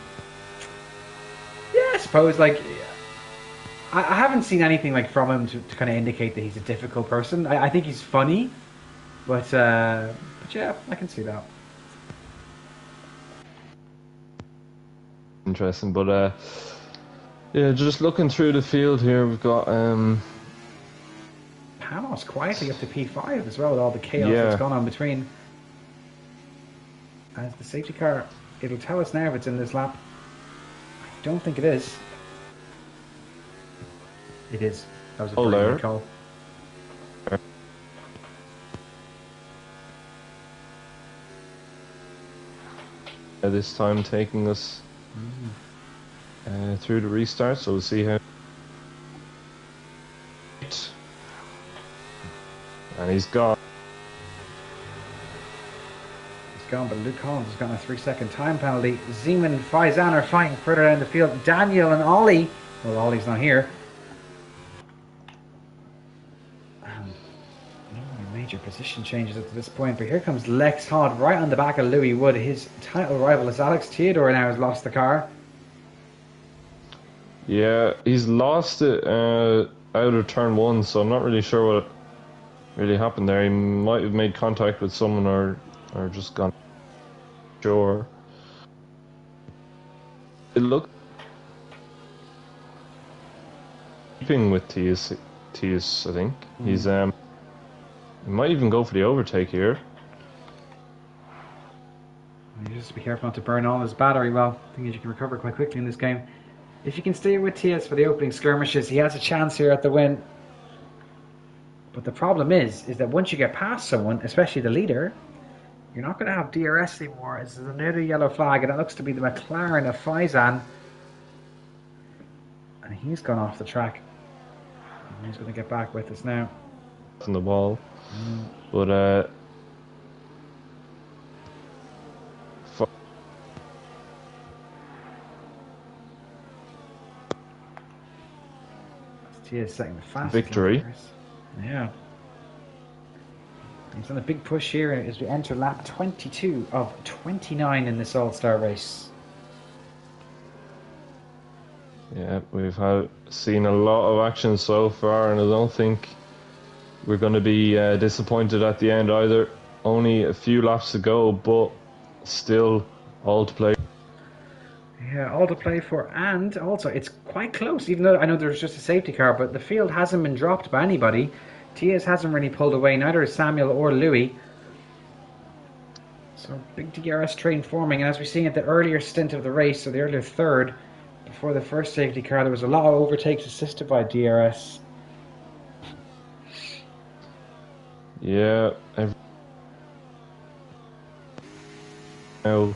I suppose. Like, I haven't seen anything like from him to kind of indicate that he's a difficult person. I think he's funny, but yeah, I can see that. Interesting, but yeah, just looking through the field here, we've got Panos quietly up to P5 as well with all the chaos Yeah. that's gone on between. As the safety car, it'll tell us now if it's in this lap. I don't think it is. It is. That was a brilliant call. This time taking us through the restart, so we'll see how. And he's gone. He's gone, but Luke Collins has gotten a 3-second time penalty. Zeman and Faizan are fighting further down the field. Daniel and Ollie. Well, Ollie's not here. No major position changes up to this point, but here comes Lex Hodd right on the back of Louis Wood. His title rival is Alex Theodore now has lost the car. Yeah, he's lost it out of turn 1, so I'm not really sure what really happened there. He might have made contact with someone or just gone. Sure. It looked keeping with Tias, I think. He's he might even go for the overtake here. You just be careful not to burn all his battery. Well, I think you can recover quite quickly in this game. If you can stay with Tias for the opening skirmishes, he has a chance here at the win. But the problem is that once you get past someone, especially the leader, you're not going to have DRS anymore. This is another yellow flag, and it looks to be the McLaren of Faizan. And he's gone off the track. And he's going to get back with us now. On the wall. But Tia's setting the fastest Victory. lap. Yeah. He's on a big push here as we enter lap 22 of 29 in this All-Star race. yeah, we've seen a lot of action so far, and I don't think we're going to be disappointed at the end either. Only a few laps to go, but still all to play. Yeah, all to play for, and also it's quite close, even though I know there's just a safety car, but the field hasn't been dropped by anybody. Tias hasn't really pulled away, neither is Samuel or Louis. So big DRS train forming, and as we see at the earlier stint of the race, so the earlier third, before the first safety car, there was a lot of overtakes assisted by DRS. Yeah, now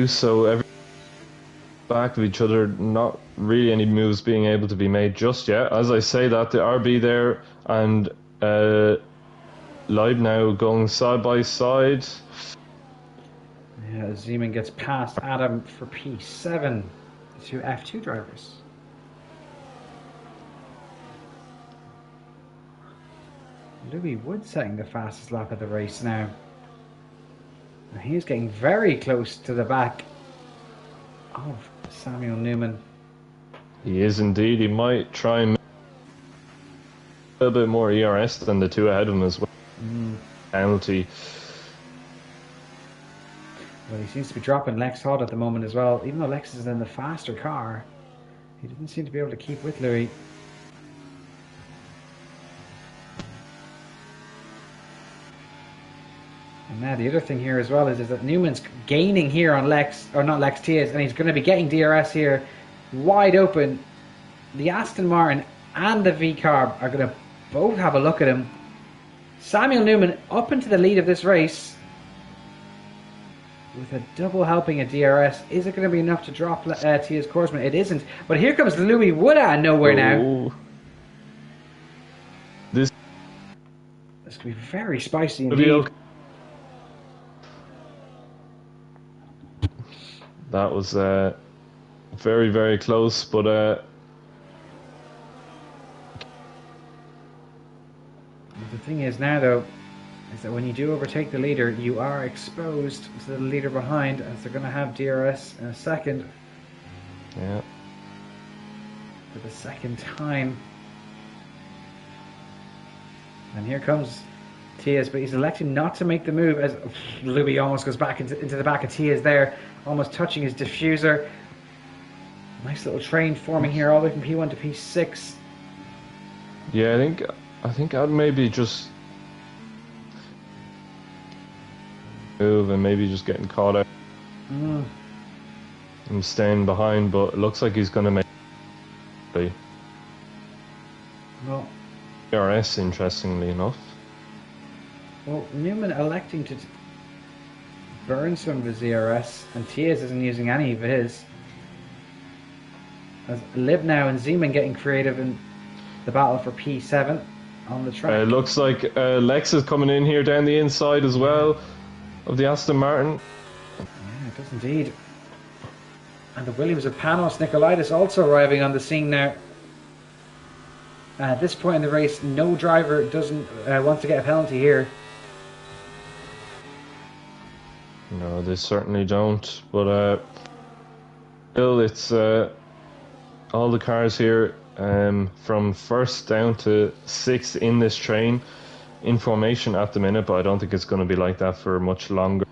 so every back of each other, not really any moves being able to be made just yet. As I say that, the RB there and Leib now going side by side. Yeah, Zeman gets past Adam for P7. The two F2 drivers. Louis Wood setting the fastest lap of the race now. And he's getting very close to the back of Samuel Newman. He is indeed. He might try and make a little bit more ERS than the two ahead of him as well. Penalty. Well, he seems to be dropping Lex Hod at the moment as well. Even though Lex is in the faster car, he didn't seem to be able to keep with Louis. And now the other thing here as well is that Newman's gaining here on Lex, or not Lex Tias, and he's going to be getting DRS here wide open. The Aston Martin and the V-Carb are going to both have a look at him. Samuel Newman up into the lead of this race with a double helping of DRS. Is it going to be enough to drop Tias Korsman? It isn't. But here comes Louis Wood out of nowhere now. This could be very spicy indeed. That was very, very close, but the thing is now, though, is that when you do overtake the leader, you are exposed to the leader behind, as they're going to have DRS in a second. Yeah. For the second time. And here comes Tias, but he's electing not to make the move as Louis almost goes back into the back of Tias there, almost touching his diffuser. Nice little train forming here all the way from P1 to P6. Yeah, I think I'd maybe just move and maybe just getting caught out and staying behind, but it looks like he's going to make well, DRS, interestingly enough. Well, Newman electing to burn some of his ERS, and Tias isn't using any of his. As Libnow and Zeman getting creative in the battle for P7 on the track. It looks like Lex is coming in here down the inside as well of the Aston Martin. Yeah, it does indeed. And the Williams of Panos Nicolaitis also arriving on the scene now. At this point in the race, no driver doesn't wants to get a penalty here. No, they certainly don't. But still, it's all the cars here from first down to sixth in this train in formation at the minute. But I don't think it's going to be like that for much longer.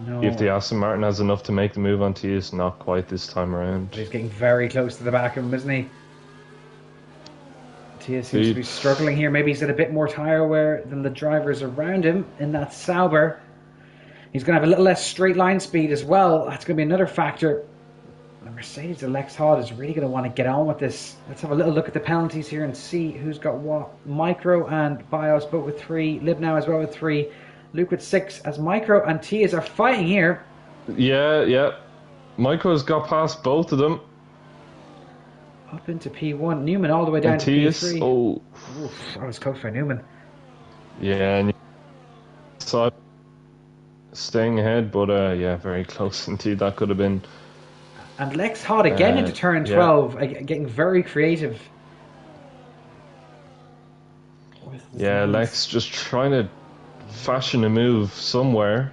No. If the Aston Martin has enough to make the move on Tias, not quite this time around. He's getting very close to the back of him, isn't he? Tias seems to be struggling here. Maybe he's got a bit more tyre wear than the drivers around him in that Sauber. He's going to have a little less straight line speed as well. That's going to be another factor. The Mercedes Lex Hod is really going to want to get on with this. Let's have a little look at the penalties here and see who's got what. Micro and Bios both with 3. Libnow as well with 3. Luke with 6. As Micro and Tias are fighting here. Yeah. Micro's got past both of them. Up into P1. Newman all the way down to P3. Oh. Oof, that was close for Newman. Yeah, and so staying ahead, but yeah, very close indeed. That could have been. And Lex Hod again into turn 12, getting very creative. Yeah, Lex just trying to fashion a move somewhere.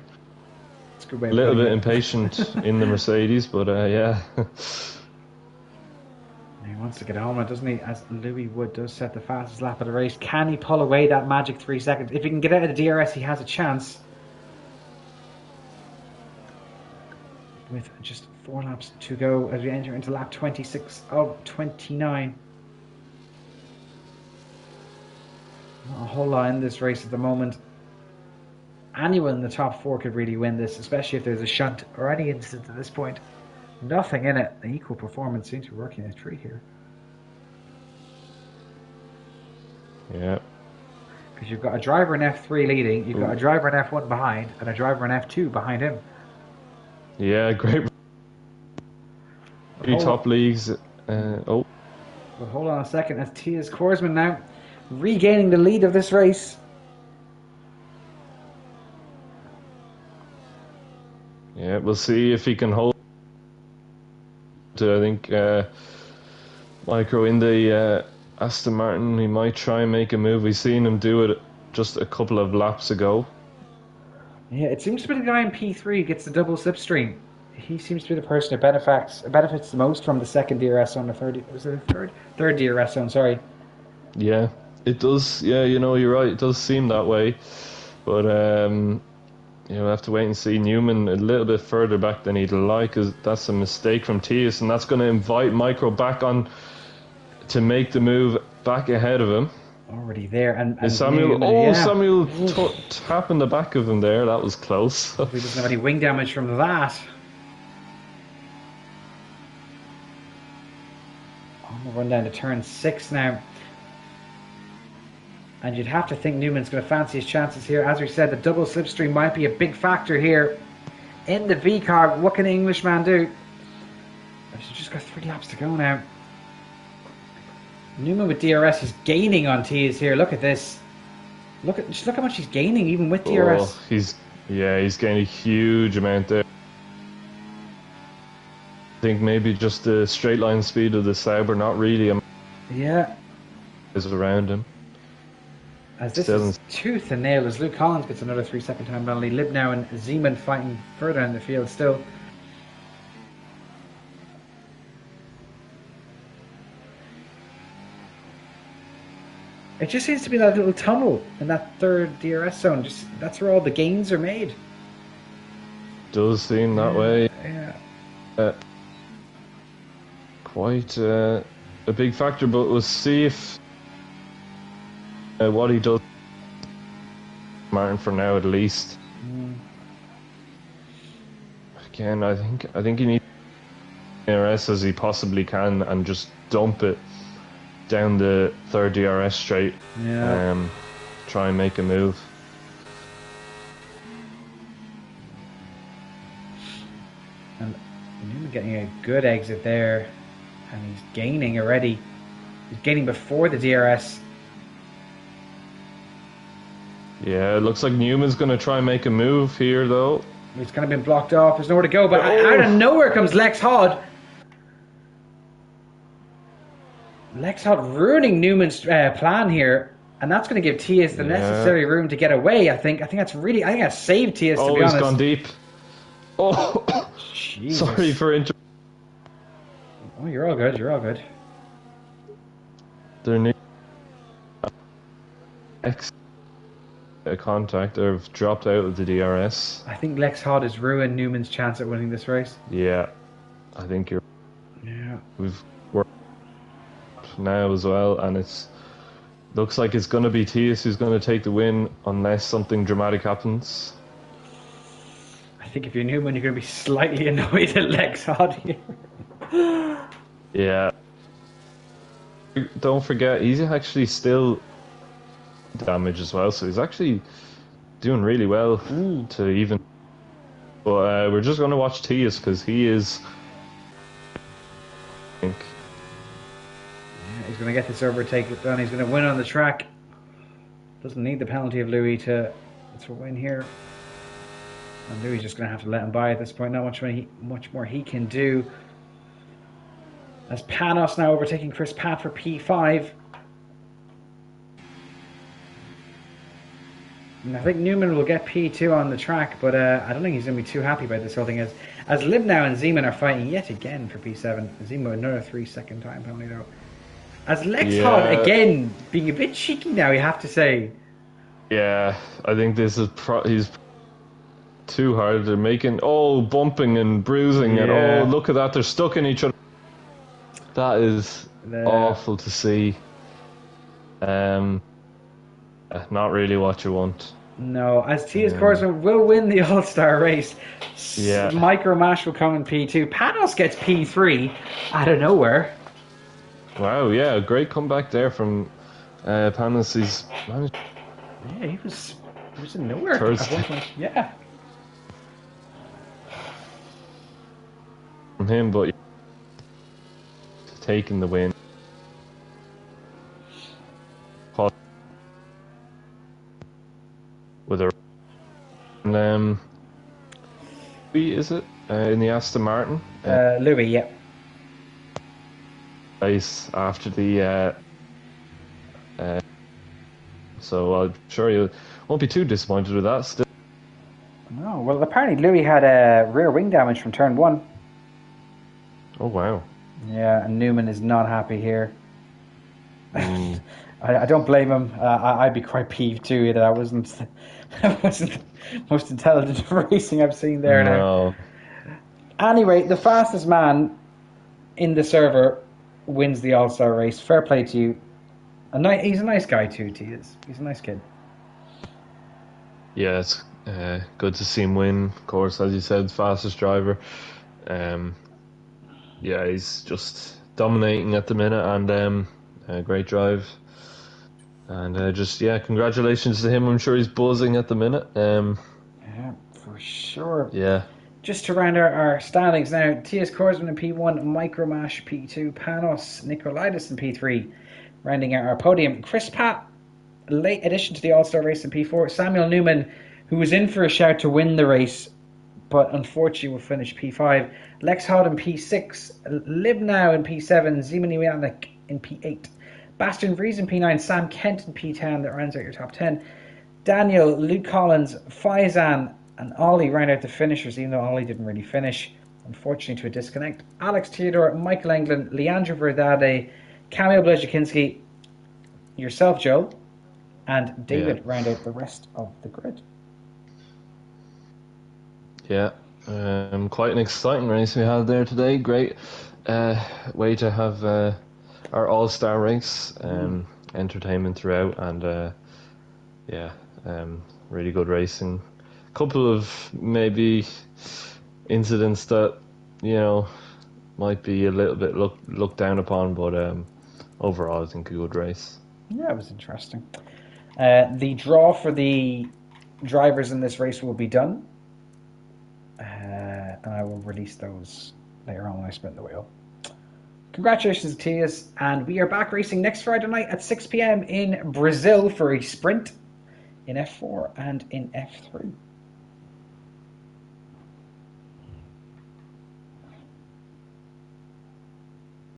That's a good way a little bit impatient in the Mercedes, but yeah. He wants to get home, doesn't he? As Louis Wood does set the fastest lap of the race. Can he pull away that magic 3 seconds? If he can get out of the DRS, he has a chance. With just 4 laps to go as we enter into lap 26 of 29. Not a whole lot in this race at the moment. Anyone in the top 4 could really win this, especially if there's a shunt or any incident at this point. Nothing in it. The equal performance seems to be working a treat here. Yeah. Because you've got a driver in F3 leading, you've got a driver in F1 behind, and a driver in F2 behind him. Yeah, great. 3 top leagues. But hold on a second, as Tias Korsman now regaining the lead of this race. Yeah, Yeah, we'll see if he can hold. I think Micro in the Aston Martin, he might try and make a move. We've seen him do it just a couple of laps ago. Yeah, it seems to be the guy in P3 who gets the double slipstream. He seems to be the person who benefits the most from the second DRS zone, the third. Was it the third? Third DRS zone. Sorry. Yeah, it does. Yeah, you're right. It does seem that way, but we'll have to wait and see. Newman a little bit further back than he'd like, because that's a mistake from Tias, and that's going to invite Micro back on to make the move back ahead of him. Already there, and Samuel. Newman, yeah. Samuel tapping the back of him there. That was close. He doesn't have any wing damage from that. We'll run down to turn 6 now. And you'd have to think Newman's going to fancy his chances here. As we said, the double slipstream might be a big factor here. In the V car, what can the Englishman do? He's just got 3 laps to go now. Newman with DRS is gaining on Tias here. Look at this. Just look how much he's gaining even with DRS. Oh, he's gaining a huge amount there. I think maybe just the straight line speed of the Sauber, not really. Yeah. Is around him. As this is tooth and nail, as Luke Collins gets another 3-second time penalty. Libnow and Zeman fighting further in the field still. It just seems to be that little tunnel in that third DRS zone. That's where all the gains are made. Does seem that way. Yeah. Quite a big factor, but we'll see if what he does. Martin for now, at least. Again, I think he needs DRS as he possibly can and just dump it down the third DRS straight. Yeah. Try and make a move. And Newman getting a good exit there, and he's gaining already. He's gaining before the DRS. Yeah, it looks like Newman's going to try and make a move here, though. He's kind of been blocked off. There's nowhere to go, but out of nowhere comes Lex Hodd. Lex Hodd ruining Newman's plan here, and that's going to give Tias the necessary room to get away. I think that's saved Tias, to be honest. Oh, he's gone deep. Oh, Jesus. Sorry for Oh, you're all good. You're all good. They're a contact or have dropped out of the DRS. I think Lex Hodd has ruined Newman's chance at winning this race. Yeah, I think you're. Yeah. We've worked now as well, and it's looks like it's going to be Tias who's going to take the win unless something dramatic happens. I think if you're Newman, you're going to be slightly annoyed at Lex Hodd here. Yeah. Don't forget, he's actually still damage as well, so he's actually doing really well to even. But we're just going to watch Tias because he is. I think. Yeah, he's going to get this overtake done. He's going to win on the track. Doesn't need the penalty of Louis to win here. And Louis just going to have to let him by at this point. Not much more he can do. As Panos now overtaking Chris Pat for P5. And I think Newman will get P2 on the track, but I don't think he's going to be too happy about this whole thing. As Libnow and Zeman are fighting yet again for P7. Zeman with another 3-second time penalty though. As Lex Hodd again being a bit cheeky now, you have to say. Yeah, I think this is he's too hard. They're making bumping and bruising and look at that, they're stuck in each other. That is awful to see. Not really what you want. No, as Tias Korsman will win the All-Star race. Yeah. Micro Mash will come in P2. Panos gets P3 out of nowhere. Wow, yeah, great comeback there from Panos. He's managed. Yeah, he was in nowhere at one point. Yeah. From him, but taking the win. With a is it? In the Aston Martin. Louis, yeah. Race after the. So I'm sure you won't be too disappointed with that. Still. No, well, apparently Louis had a rear wing damage from turn 1. Oh wow. Yeah, and Newman is not happy here. I don't blame him. I'd be quite peeved too that I wasn't the most intelligent racing I've seen there No. now. Anyway, the fastest man in the server wins the All-Star race. Fair play to you. He's a nice guy too, He's a nice kid. Yeah, it's good to see him win. Of course, as you said, fastest driver. Yeah, he's just dominating at the minute, and great drive. And just congratulations to him. I'm sure he's buzzing at the minute. Yeah, for sure. Yeah. Just to round our standings now, Tias Korsman in P1, Micromash P2, Panos Nikolaitis in P3, rounding out our podium. Chris Pat, late addition to the All-Star race in P4. Samuel Newman, who was in for a shout to win the race, but unfortunately will finish P5. Lex Hodd in P6, Libnow in P7, Zimani Yanik in P8, Bastian Vries in P9, Sam Kent in P10. That rounds out your top 10. Daniel, Luke Collins, Faizan, and Ollie round out the finishers, even though Ollie didn't really finish, unfortunately, to a disconnect. Alex Theodore, Michael England, Leandro Verdade, Kamil Blejakinski, yourself, Joe, and David round out the rest of the grid. Yeah, quite an exciting race we had there today. Great way to have our All-Star race, entertainment throughout, and really good racing. Couple of maybe incidents that might be a little bit looked down upon, but overall I think a good race. Yeah, it was interesting. The draw for the drivers in this race will be done, and I will release those later on when I spin the wheel. Congratulations to Tias, and we are back racing next Friday night at 6 p.m. in Brazil for a sprint in F4 and in F3.